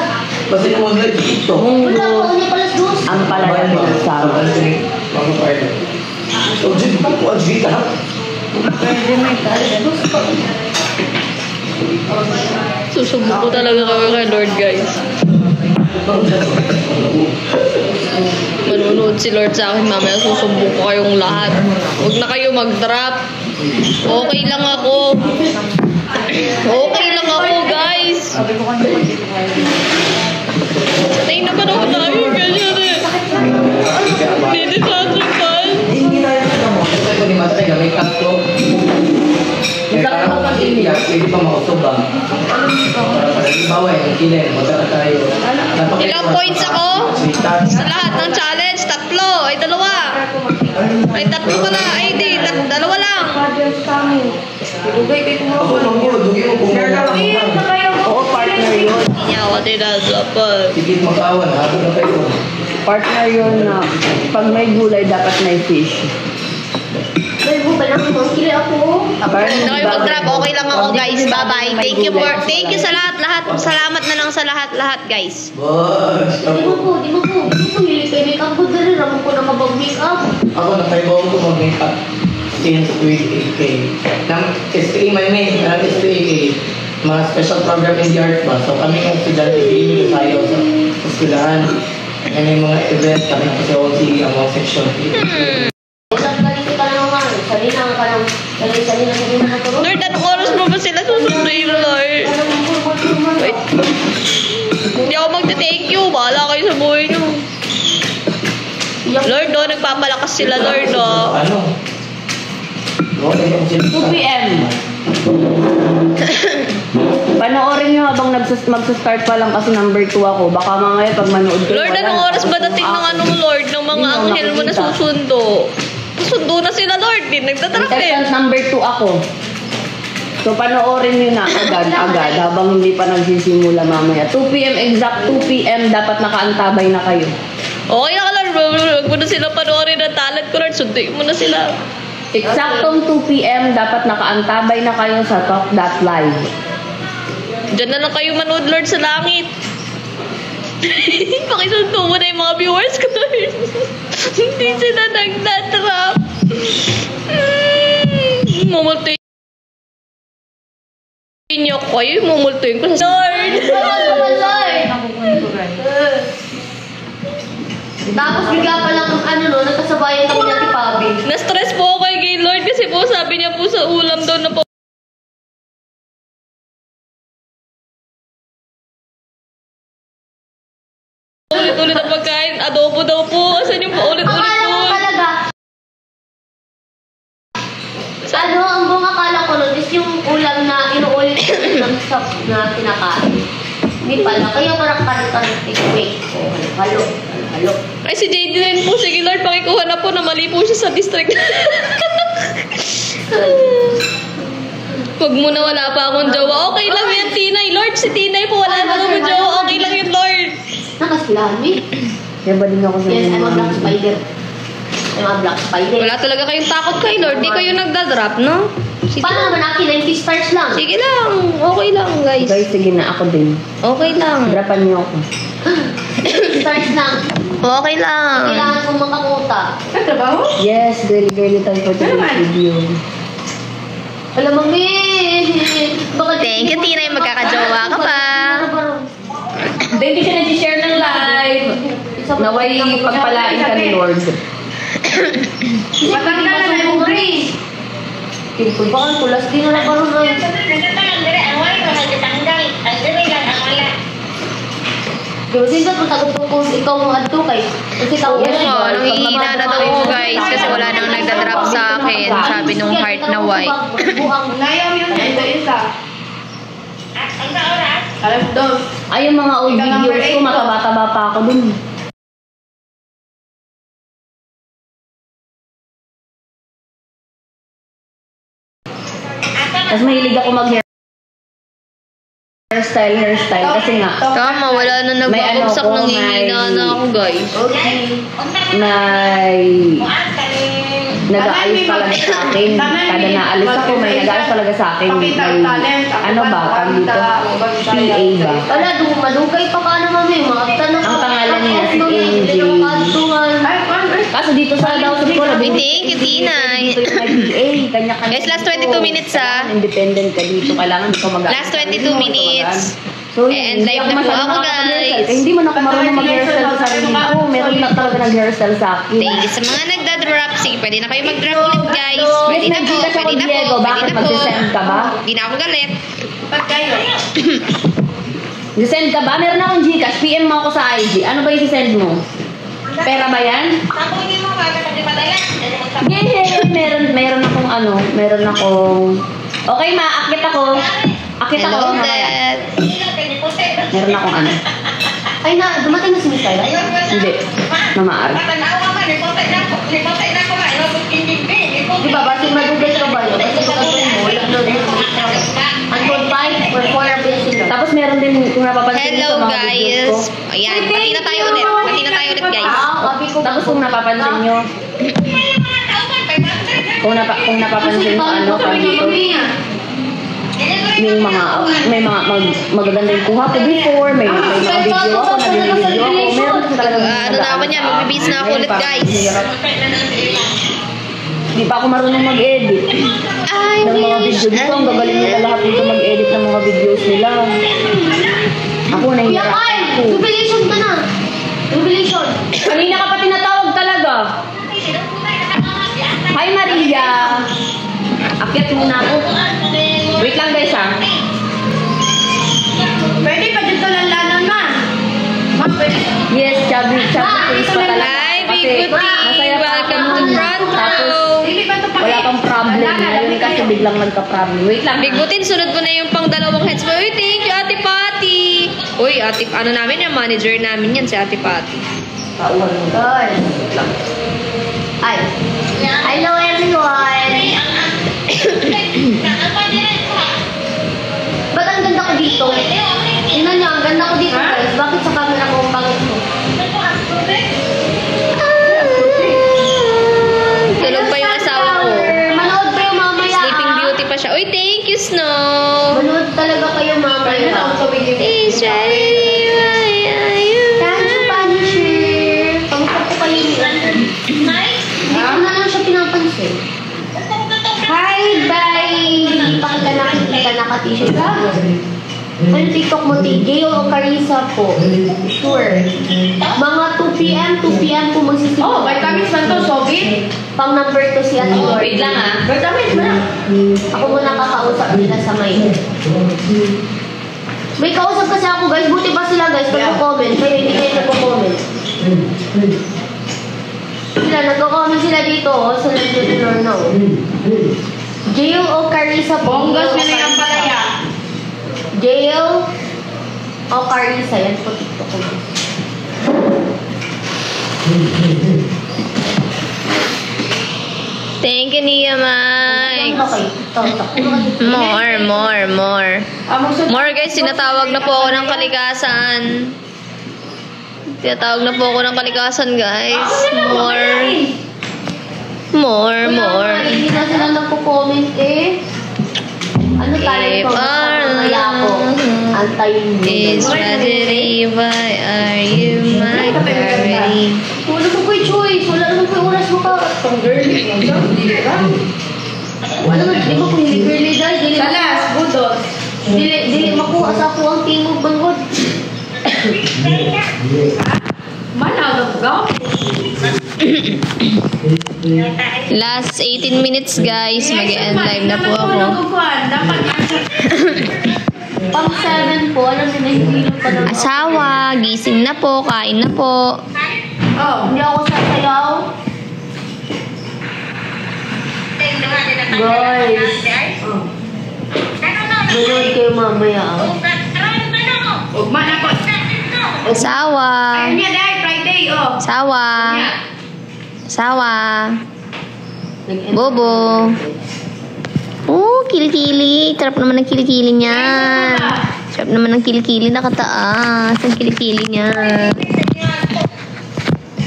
Basta yung mga dito. Wala ko, niya palas dos. Ang palaga ng sama. Mga partner. So, dito pa po ang dito, ha? Susubok ko talaga kami kay Lord, guys. Manunood si Lord sa akin, mamaya susubok ko kayong lahat. Huwag na kayo mag-drop. Okay lang ako. Okay lang ako, guys. Patay na ba ako tayo? Ganyan eh. Hindi sa tripal. Hindi tayo na mo. Kasi ko ni Masay, may cut ko. Pwede pa mausob ba? Para libawa yung kilin. Magkaka tayo. Ilang points ako? Sa lahat ng challenge, 3. Ay, 2. Ay, 3 pala. Ay, di. 2 lang. Ako lang mo. Dugi mo kung Oo, partner yun. Hindi niya ako tinadapat. Sige mag-awan. Habang na kayo. Partner yun na pag may gulay, dapat may fish. Ay, buka lang mo. Kili ako. Hindi na kayo mag-drop. Okay lang ako, guys. Bye-bye. Thank you sa lahat. Salamat na lang sa lahat, guys. Boss. Di mo po. Di mo hili kay make-up ko. Dali naman ko na mabag-make-up. Ako nakaibaw ko mag-makeup since grade 8K. Ng SPA may may, ng SPA mga special program in the art ba? So kami ng estudyante, hindi tayo sa eskwelahan. Yan yung mga event, kami kasi ako ang mga section. Isang ganito ka lang naman. Salina ka lang. Salina ka tulog. Lord, anong oras mo ba sila susunduin, Lord? Wait. Hindi ako magte-thank you. Bahala kayo sa buhay niyo. Lord, nagpapalakas sila, Lord, Ano? 2 p.m. Panoorin nyo habang magsa-start pa lang kasi number 2 ako. Baka mamaya pag manood ko. Lord, anong oras ba dating ng Lord, ng mga anghel mo na susundo? Susundo na sila, Lord. Nagtatrap Contestant number 2 ako. So panoorin nyo na agad habang hindi pa nagsisimula mamaya. 2 p.m. exact 2 p.m. dapat nakaantabay na kayo. Okay na ka, Lord. Huwag mo na sila panoorin ng talent ko, Lord. Sunduin mo na sila. Eksaktong 2 p.m. dapat nakaantabay na kayo sa Talk.Live. Diyan na lang kayo manood, Lord, sa langit. Pakisundo mo na yung mga viewers ko, Lord. Hindi sila nagtatrap. Mumultuin niyo ako. Kayo, mumultuin ko sa Lord. Tapos bigla pa lang nagkasabayan kami natin Pabi. Na-stress po ako kay Lord kasi po sabi niya po sa ulam daw na po. Ulit-ulit ang pagkain. Adobo daw po. Asan yung paulit-ulit Akala po? ko talaga. Ang buong akala ko nun is yung ulam na inuulit ng stop na kinakain. Hindi pala. Kaya parang karit-karit. Wait. Halo. Ay, si JD rin po. Sige, Lord, pakikuha na po na mali po siya sa district. Huwag mo na wala pa akong jowa. Okay lang yan, Tinay. Lord, si Tinay po wala na akong jowa. Okay lang yan, Lord. Nakaslami. Kaya ba din ako sa Yes, I'm a black spider. Wala talaga kayong takot kay Lord. Di kayo nagda-drop, no? Sige Paano naman akin? 90 stars lang. Sige lang. Okay lang, guys. Guys, sige na ako din. Okay lang. Drapan niyo ako. Stars lang. Okay lang. Kailangan kong makakuta. Yes, girly time for today's video. Alam mo, Thank you, Tinay. Magkakajowa ka pa. Thank you siya nag-share ng live. Naway pagpalain ka ni Lord. Matanda na yung Grace. Kimpoy ba ang kulas din na nabaroon na yun. Diba sinta kung tagupo ikaw mo adto kay. Kasi tao Oo nga, nangihina na daw ako, guys. Kasi wala nang nagda-drop sa akin. Sabi nung heart na white. Ay, yung mga old videos ko, mataba-taba pa ako dun. Tapos mahilig ako hairstyle kasi nga Tama, wala na nagbabagsak. May ano ko, Nangihina na ako, guys. may nag-aalis talaga sa akin. Kada naalis ako, may nag-aalis talaga sa akin. May, ano ba, kang dito? PA ba? Wala, madugay pa ka naman may mga tanong. Ang pangalan niya si Angie. Kaso dito sa daw sa Polo. Thank you, Tinay. Dito yung PA, kanya-kanya. Guys, last 22 minutes, ah. Independent ka dito, kailangan di ka mag-aalis. Last 22 minutes. So, And live na po ako, guys. Hindi man ako marunong mag-hairstyle sa sarili ko. Meron lang talaga nag-hairstyle sa akin. Thank you sa mga nagda-drop. Sige, pwede na kayo mag-drop ulit, guys. Pwede na po, Yes, pwede na po, Diego, pwede bakit na po. mag-send ka ba? Hindi na ako galit. Send ka ba? Meron akong Gcash. PM mo ako sa IG. Ano ba yung send mo? Pera ba yan? Yeah, meron akong ano. Meron akong... Okay, akit ako. Akit ako. Hello, Mamaya. Dad. Meron akong ano. Ay, dumating na si Miss Kayla? Hindi. Mamaar. Di ba, bakit madugay ka ba yun? Kasi pagkatuloy mo, until 5 or 4 bills sila. Tapos meron din kung napapansin niyo Hello, sa mga videos ko. guys. Ayan, pati na tayo ulit. Pati na tayo ulit, guys. Tapos kung napapansin niyo, kung napapansin niyo ano pa dito, yung mga may mga magaganda yung kuha ko before, may mga video ako, nag-video ako, meron kasi talaga Ano naman yan, magbibis na ako ulit, guys. Di pa ako marunong mag-edit I ng mga wish. video dito. Ang gagaling nila lahat dito mag-edit ng mga videos nila. Ako Kuya nahihirap Carl, ako. jubilation ka na. Jubilation. Kanina ka pa tinatawag talaga. Hi Maria. Akyat muna ako. Wait lang guys ha. Pwede pa dito lang lanon, ma. Ma, pwede. Yes, chubby face pa talaga. Hi, Kasi Big Booty. masaya pa ako Welcome to nun. front Tapos row. Hindi ba ito wala kang problem. Ngayon kasi biglang nagka-problem. Wait lang. Big Butin, sunod mo na yung pang dalawang heads mo. Uy, thank you, Ate Patty. Uy, Ate, ano namin yung manager namin yan, si Ate Patty. Pauwan mo. Good. Ay. Hello everyone. Ba't ang ganda ko dito? Tingnan niyo, ang ganda ko dito guys. Bakit sa camera ko ang pangit mo? Tulog pa yung asawa ko. Manood kayo mamaya. Sleeping Beauty pa siya. Uy, thank you, Snow. Manood talaga kayo mamaya. Israel, why are you Thank you, Punisher. Kamusta po kayo niya? Hindi ko na lang siya pinapansin. Hi, bye! Pakita nakikita naka-t-shirt ako. Ano TikTok mo, Gale o Carissa po? Sure. Mga 2 p.m. po magsisimula. Oh, vitamins na to, Sobit. Pang number 2 si Ate Lord. Wait lang ha. Vitamins mo na. Ako muna kakausap nila sa may. May kausap kasi ako guys. Buti pa sila guys. Nagko-comment. Kaya hindi kayo nagko-comment. Nagko-comment sila dito. Sa Lord no. Jail o Carissa po? Bonggas nila yung palaya. Jail o Carissa? Yan po TikTok ko. Thank you, Nia Mike. Okay. More. More guys, tinatawag na po ako ng kalikasan. Tinatawag na po ako ng kalikasan guys. More. Hindi na sila nagko-comment eh. Ano talaga ito? Kaya ako. Antayin mo. Is tragedy, why are you my gravity? Wala mo po yung choice. Wala naman po yung oras mo ka. Itong girl. Wala naman. Di ba po yung girly dahil? Salas, budos. Dili makuha sa ako ang tingog bangod. Manawag ka? Last 18 minutes guys, mag-end live na po ako. Pang 7 po. Alam nila hindi pa naman. Asawa, gising na po, kain na po. Oh. Hindi ako sasayaw. Guys. Manood kayo mamaya. Ugma na ko. Asawa. Ayun niya dahil Friday, oh. Asawa. Bobo. Oh, kilikili. Sarap naman ng kilikili niya. Sarap naman ng kilikili. Nakataas. Ang kilikili niya.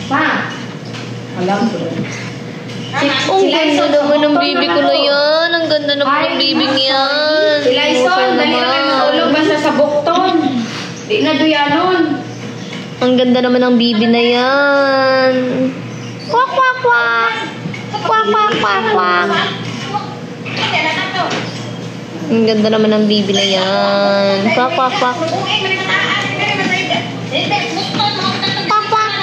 Pa. Alam ko. Ang ganda naman ng bibi ko na yan. Ang ganda naman ng bibi niyan. Si Lyson, dali na kayo matulog basta sa bukton. Di na duyanon. Ang ganda naman ng bibi na yan. Kwak, kwak, kwak. Kwak, kwak, kwak, kwak. Ang ganda naman ng bibi na yan. Kwak, kwak, kwak.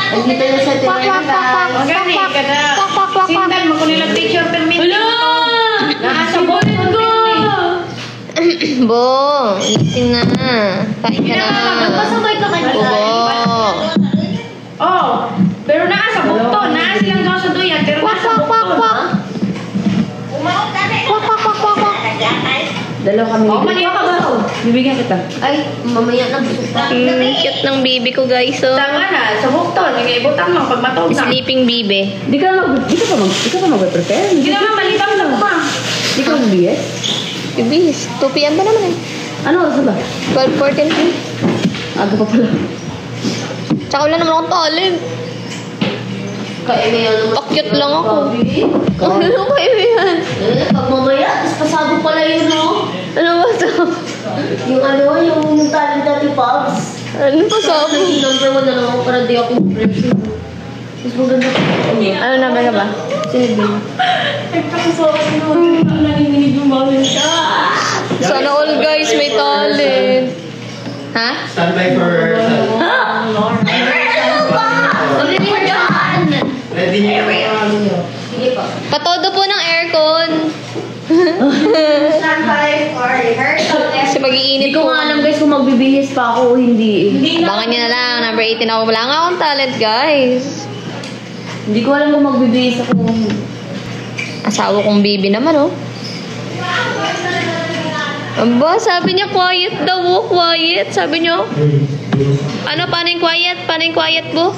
Nandito yung sa tinanay. Magani ka na. Sindan mo kung nilang picture permit. Nasa bukton ko. Bo, gising na. Kain ka na. Pasabay ka kay Bo. Oh, pero nasa bukton. Nasa silang daw sa duyan. Pero nasa bukton. Dalawa kami. Oh, mali ako ba? Bibigyan kita. Ay, mamaya na busog ka. Cute ng bibi ko, guys. So, Tama na, sa bukton. Yung ibutang mo pag matulog na. sleeping bibi. Di ka pa mag-prepare? Hindi naman malibang na kuma. Di ka mag-BS? Bibis, 2 p.m. ba naman eh? Ano oras na ba? 12:14. Aga pa pala. Tsaka wala naman akong talent. Kaya may ano naman. Pakyut lang ako. Gabi. Ano kayo yan? Pag mamaya, tapos pasabog pala yun, no? Ano ba ito? Yung ano, yung talent dati, Pops. Ano pa sa ako? Yung number 1 na lang ako para di ako impressive. Mas maganda pa. Ano number ka ba? Sinibin. Sana all guys may talent. Ha? Stand by for... Ready niyo? Sige pa. Patodo po ng aircon. Stand by for rehearsal. Kasi Hindi mag-iinit ko po. nga alam guys kung magbibihis pa ako o hindi. Abangan nyo na lang. Number 18 ako. Wala nga akong talent, guys. Hindi ko alam kung magbibihis ako. Asawa kong baby naman, oh. Aba, sabi niya quiet daw, oh. Quiet. Sabi niyo. Ano, paano yung quiet? Paano yung quiet, bo?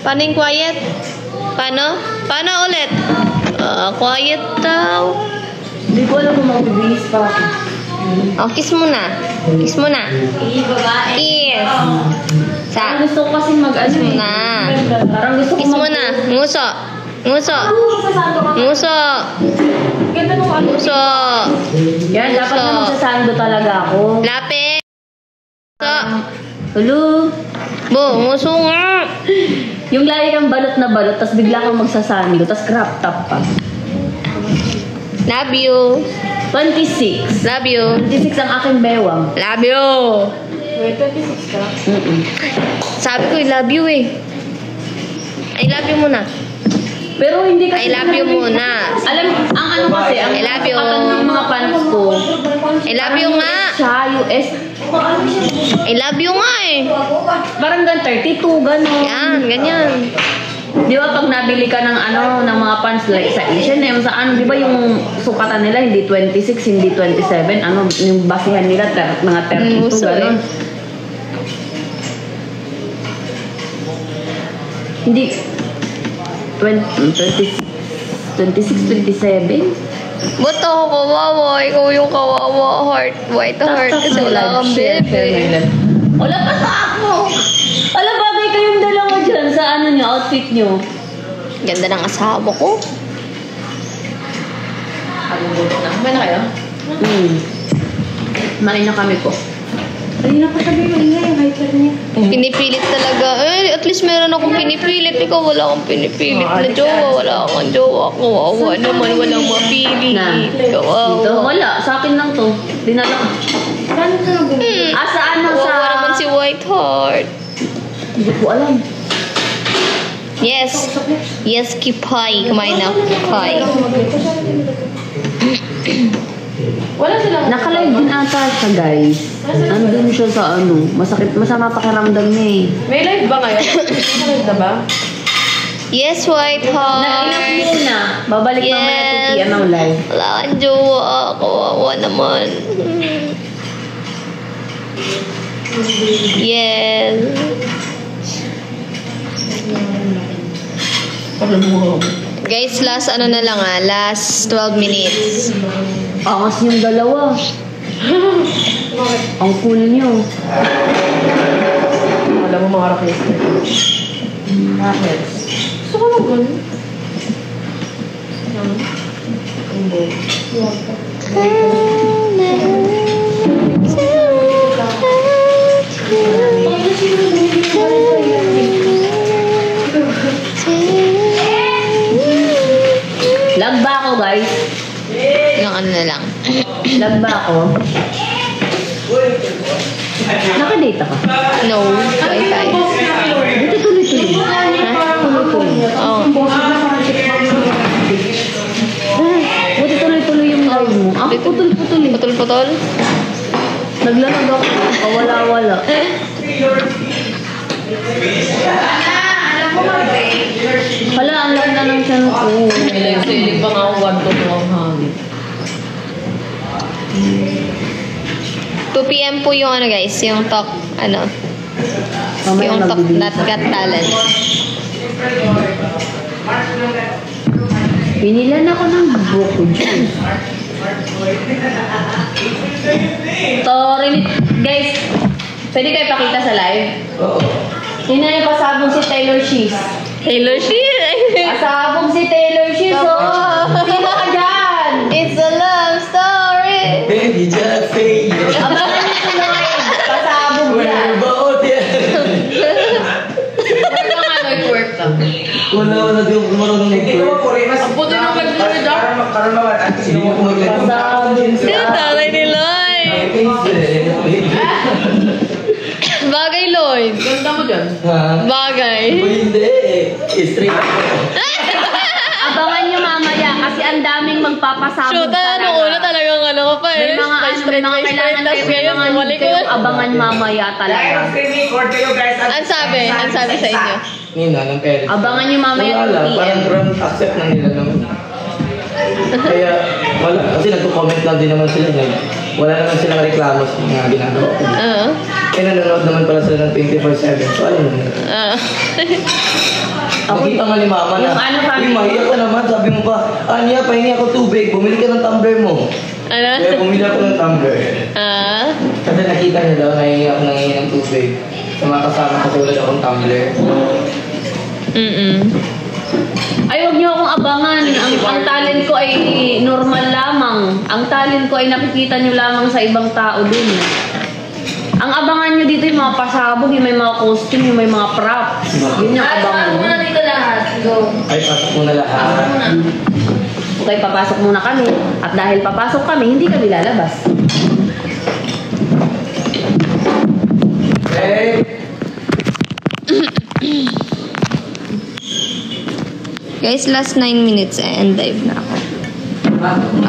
Paano yung quiet? Paano? Paano ulit? Quiet daw. Hindi ko alam kung magbibihis pa ako. Oh, kiss mo na. Kiss mo na. Kiss. Sa. Parang gusto ko kasi mag-ano Kiss mo eh. na. Parang gusto ko Kiss mo na. Nguso. Nguso. Nguso. Nguso. Yan, dapat na magsasando talaga ako. Lapit. Nguso. Hello? Bo, nguso nga. Yung lagi kang balot na balot, tapos bigla kang magsasando, tapos crop top pa. Love you. 26. Love you. 26 ang aking bewang. Love you. Sabi ko, I love you eh. I love you muna. Pero hindi kasi... I love you muna. Alam, ang ano kasi, ang I love you. kapatan ng mga pants ko, I love you nga. siya, US, I love you nga eh. parang 32, gano'n. Yan, ganyan. Di ba pag nabili ka ng ano, ng mga pants like sa H&M, sa ano, di ba yung sukatan nila, hindi 26, hindi 27, ano, yung basihan nila, mga 32, Uso eh. gano'n. Hindi, 26, 27? Ba't ako kawawa? Ikaw yung kawawa. Heart, white heart. Kasi wala kang bebe. Wala pa sa ako! Alam, bagay kayong dalawa dyan sa ano nyo, outfit nyo. Ganda ng asawa ko. Kumain na kayo? Main na kami po. Kanina pa sabi mo ingay yung hiker niya. Pinipilit talaga. Eh, at least meron akong pinipilit. Ikaw wala akong pinipilit na jowa. Wala akong jowa. Kawawa naman. Walang mapili. Na. Kawawa. Dito, wala. Sa akin lang to. Dinala ko. Saan ka na bumili? Ah, sa ano sa... Kawawa naman si White Heart. Hindi ko alam. Yes. Yes, Kipay. Kumain na. Kipay. Wala silang... Nakalive din ata siya, guys. Nandun siya sa ano. Masakit. Masama pakiramdam niya eh. May live ba ngayon? May live na ba? Yes, White Nag-inap Heart. muna. Babalik mamaya 2 p.m. ang live. Wala kang jowa. Kawawa naman. Yes. Guys, last ano na lang last 12 minutes. Angas yung dalawa. Ang cool niyo. Alam mo mga rockers. Bakit? Gusto ko lang ganun. Lag ba ako, guys? Yung ano na lang. Lag ba ako? Nakadata ka? No, Wi-Fi. Dito tuloy-tuloy. Ha? Tuloy-tuloy. Oo. Buti tuloy-tuloy yung live mo. Ako putol-putol eh. Putol-putol? Naglalag ako. Wala-wala. Wala, ang lag na ng channel ko. Silig pa nga ako 1 to 2 ang hangin. 2 p.m. po yung ano guys, yung talk, ano, Mamaya yung talk magbibigay. not got talent. Pinilan ako ng buko dyan. Guys, pwede kayo pakita sa live? Oo. Sino yung pasabog si Taylor Swift? Taylor Swift! Pasabog si Taylor Swift, oh! Sino ka dyan? It's a love story! Baby, just say yes. Abangan niyo si Lloyd. Pasabog yan. Baot yan. Work ka nga, Lloyd, work ka. Wala, di ako marunong mag-work. Ang puti ng nag-Lloyd, ah. Hindi ko mag-work. Pasabog Sino tatay ni Lloyd? Bagay, Lloyd. Ganda mo dyan. Ha? Bagay. Hindi. Straight ako. Abangan niyo mamaya kasi ang daming magpapasabog Shoot, ano una talagang ano ko pa eh. May mga kailangan kayo, may mga hindi kayong abangan mamaya talaga. Ang sabi sa inyo. Nina, ng parents. Abangan niyo mamaya Wala lang, 2 parang PM. ground accept na nila naman. Kaya, wala. Kasi nagko-comment lang din naman sila. Wala naman silang reklamo sa mga ginagawa ko. Oo. Eh, nanonood naman pala sila ng 24/7. So, ayun. Nakita nga ni mama na, Yung ano, family mahiya ka naman. Sabi mo pa, Anya, pahingi ako tubig. Bumili ka ng tumbler mo. Ano? Kaya bumili ako ng tumbler. Kasi nakita niya daw, nahingi ako ng tubig. Sa mga kasama ko, wala akong tumbler. Ay, huwag niyo akong abangan. Ang talent ko ay normal lamang. Ang talent ko ay nakikita niyo lamang sa ibang tao din. Ang abangan niyo dito yung mga pasabog, yung may mga costume, yung may mga props. Yun yung abangan niyo. dito lahat. Go. Ay, pasok mo na lahat. Okay, papasok muna kami. At dahil papasok kami, hindi kami lalabas. Eh, Guys, last 9 minutes and live na ako.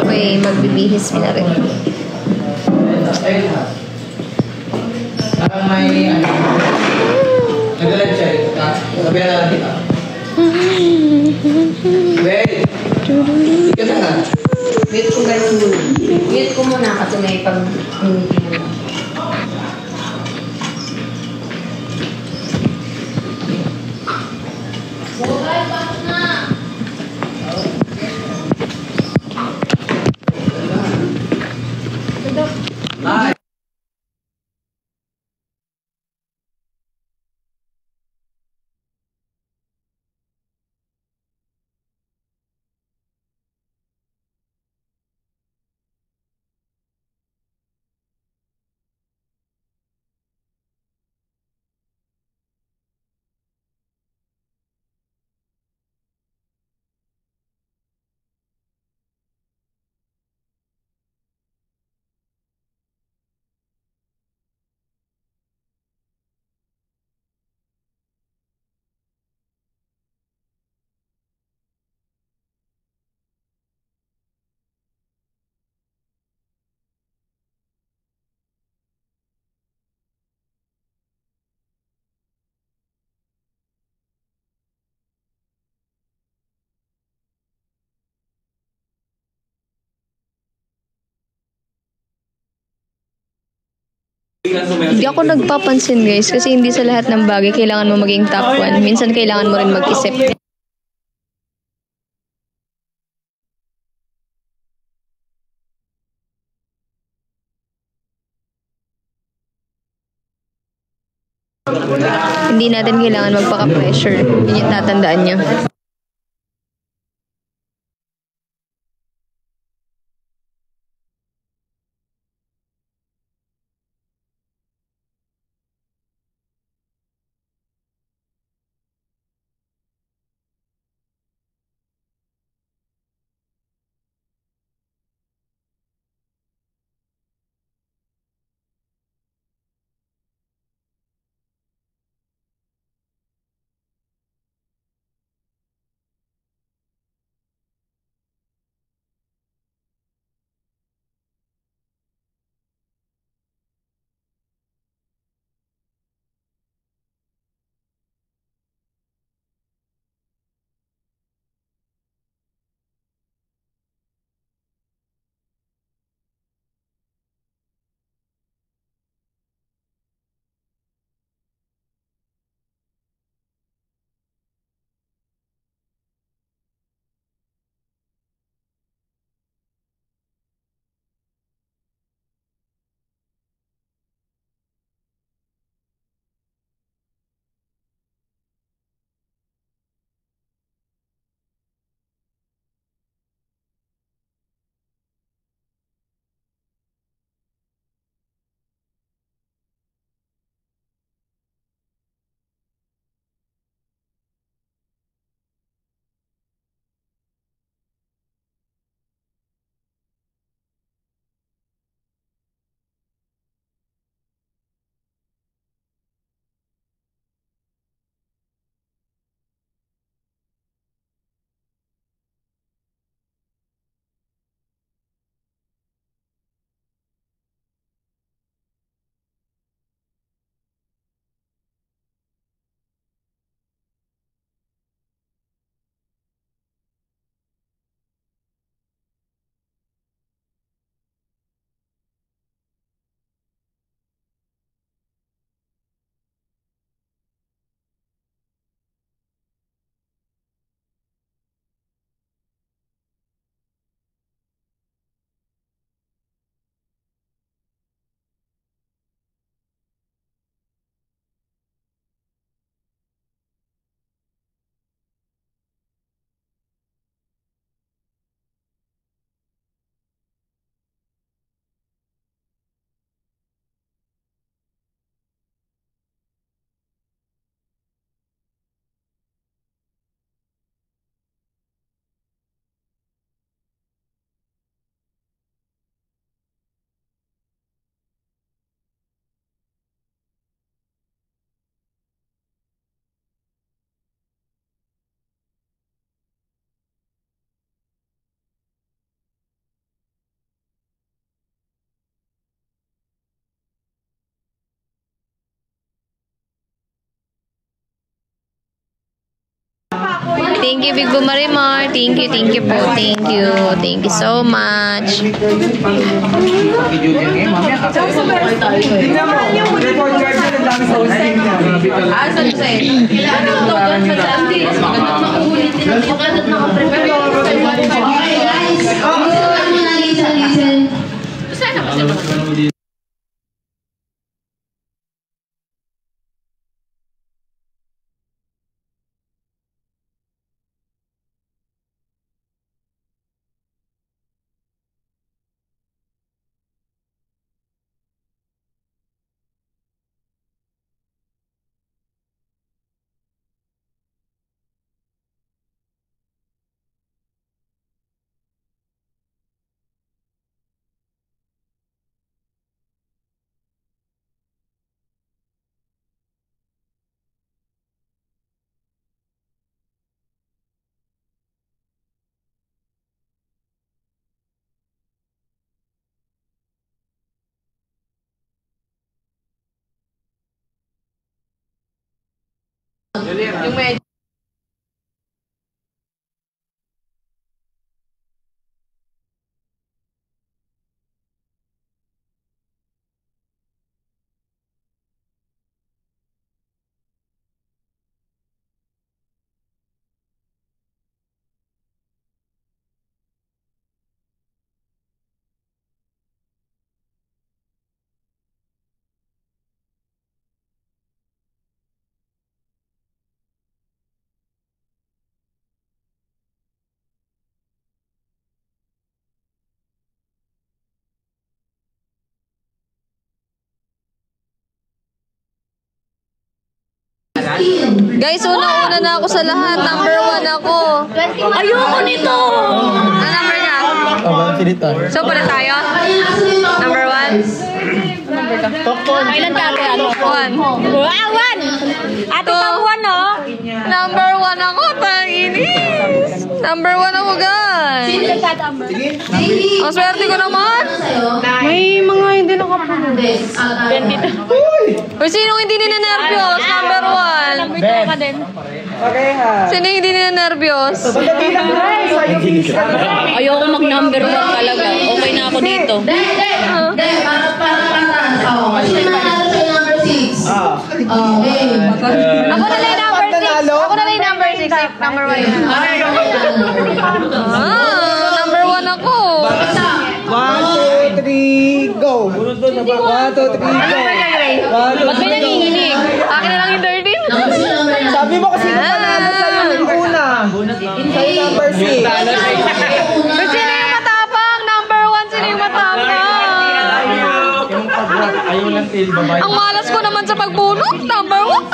Okay, magbibihis na rin. ayun na. Parang may, nagalag siya. Sabihan na natin. Wait! Hindi ka na nga. Wait ko guys muna. Wait ko muna kasi may pag-meeting mo. Ay! Hindi ako nagpapansin guys kasi hindi sa lahat ng bagay kailangan mo maging top 1. Minsan kailangan mo rin mag-isip. Hindi natin kailangan magpaka-pressure. Yun yung tatandaan nyo. Thank you, Big Bo Marimar. Thank you po. Thank you. Thank you so much. Asan sa'yo? Kailangan ko doon sa justice. Magandang maulit din. Magandang nakaprepare. Okay, guys. Listen. Sana kasi Guys, una-una na ako sa lahat. Number 1 ako. ayoko nito! Ano number na? So, pala tayo? Number 1? Kailan ka ate? Ano? 1. Wow, 1! Ate pang 1, no? Number 1 ako. Tanginis. Number 1 ako, guys. Ang swerte ko naman. May mga hindi nakapunod. Or sinong hindi ninenervyos? Number 1. Sino hindi ninenervyos? Ayoko mag-number 1 talaga. Okay na ako dito. Ako na lang number 6. Ako na lang number 6. Number 1 yun. Number 1 ako. 1, 2, 3, go! 1, 2, 3, go! Ba't may nanginginig? Akin na lang yung 13. Sabi mo kasi panalo sa'yo yung una. Sa'yo number 6. Sino yung matapang? Number 1, sino yung matapang? Ang malas ko naman sa pagbunot. Number 1.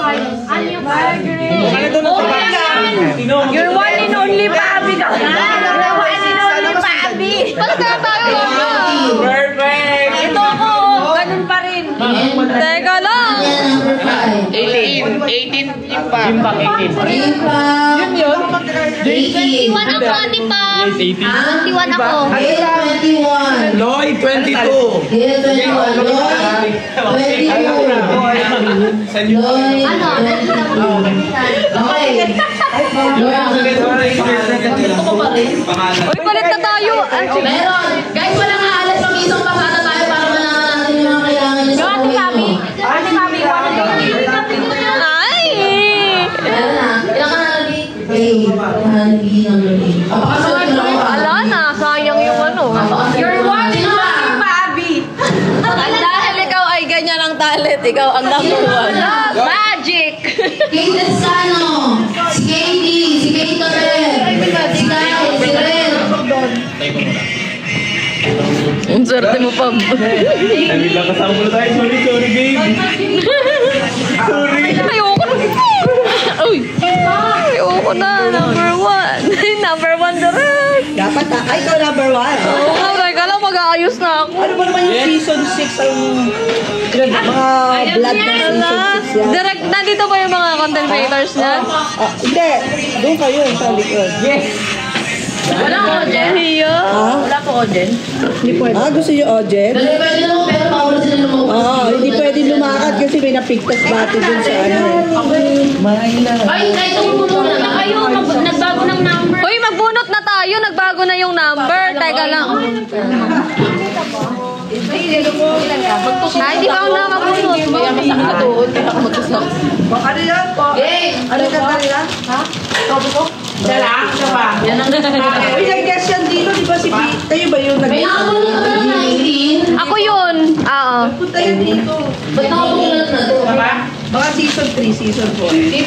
You're one and only Pabi ka. You're one and only Pabi. Basta tayo lang. Perfect! Ito ako, ganun pa rin. Teka lang. 18 impact. 21 ako, Ate Pam. 21 ako. Loy, 22! Uy, palit na tayo. Guys, walang aalas pag isang pasada tayo para malaman natin yung mga kailangan niya sa buhay. Ate Pabi, Ay! Ilan ka na lagi? 8. Apakasulat na ako. Ala na, sayang yung ano. you're one and only Pabi. Dahil ikaw ay ganyan ang talent, ikaw ang number 1. Magic! Kate Descano, si Katie, si Kate Torres, si Kyle, si Ren. Ang swerte mo, Pam. Nabigla kasama mo na tayo. Sorry, babe. Sorry. Ayoko na. Uy! Ayoko na. Number 1. Number 1 direct. Dapat ay ikaw number 1. Oo nga, teka lang, mag-aayos na ako. Ano ba naman yung season 6 ang mga vlog ng season 6 yan? Direct, nandito ba yung mga content creators niyan? Hindi, doon kayo sa likod. Yes. Wala ko, Jen. Hiya. Wala ko, Jen. Gusto nyo Ojen? Dali pwede naman pero bawal sila lumabas. Hindi pwede lumakad kasi may napigtas dati dun sa ano. Ay, kahit ang puno na. Kayo, nagbago ng ng number. Hoy, magbunot na tayo. Nagbago na yung number. Teka lang. Ay, di ba ako nakabunot? Kaya masakit ito. Hindi ako magkasok. Ano yan po? Ano ka ba nila? Ha? Topo ko? Siya lang? Siya pa? Yan ang uy, nag-guess yan dito. Di ba si Pete? Kayo ba yun? Ako yun. Oo. Punta yan dito. Ba't nakabunot na ito? Baka season 3, season 4. Sige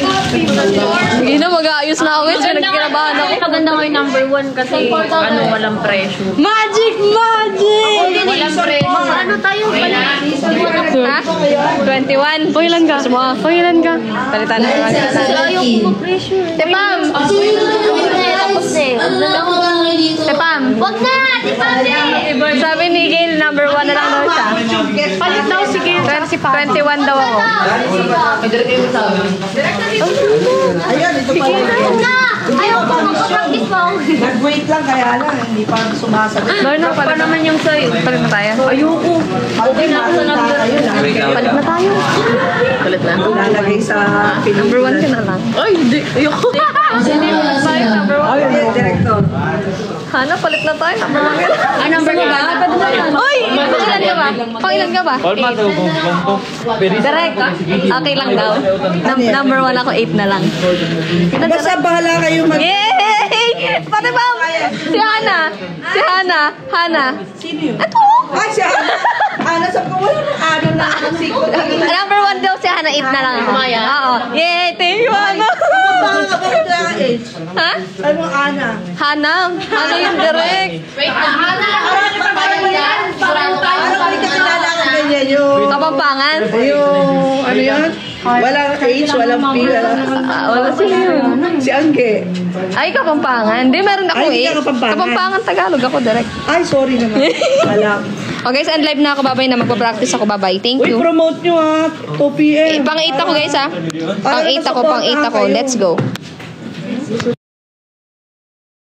na, mag-aayos na ako. Kasi nagkinabahan ako. Maganda nga yung number 1 kasi walang presyo. Magic! Magic! Walang presyo. Ano tayo pala? Ha? 21. Pangilan ka? Pangilan ka? Palitan na naman. Ayaw ko mag-pressure. Tepam! Tapos eh. Tepam! Wag na! Di ba? Sabi ni Gail, number 1 na lang daw siya. Palit daw si Gail. 21 daw ako. Ayan, ito pa yun. Wag na! Ayaw ko mag-practice mo. Nag-wait lang kaya lang. Hindi pa sumasagot. Barno, palit naman yung sa'yo. Palit na tayo. Ayoko. Okay na ako sa number. Palit na tayo. Palit na. Lalagay sa Number 1 ka na lang. Ay, hindi. Ayoko. Sino yung tayo? Number 1. Ayan, director. Hana, palit na tayo. Number ka ba? Uy! Pangilan ka ba? Pangilan ka ba? Direct. Okay lang daw. Number 1 ako, 8 na lang. Basta bahala kayo mag... Yay! Pati ba? Si Hana. Si Hana. Hana. Sino yun? Ay, siya. Ana, sabi ko, wala nang ano na sikot. Number 1 daw si Hana, 8 na lang ako. Oo. Yay! Thank you, Hana. Bakit na age? Ha? Ano ang Ana? Hana. Hana yung direct. Parang hindi ka kilala ka ganyan yung... Kapampangan. Yung, ano yan? Walang age, walang P, walang... Wala siya yun. Si Angge. Ay, Kapampangan. Hindi, meron ako Ay, hindi 8. ka Kapampangan. Kapampangan, Tagalog ako direct. Ay, sorry naman. Wala. Okay, so end live na ako. Babay na. Magpa-practice ako. Bye-bye. Thank Uy, you. promote nyo ha. 2 p.m. Pang 8 ako, guys, ha? Pang 8 ako. Let's go.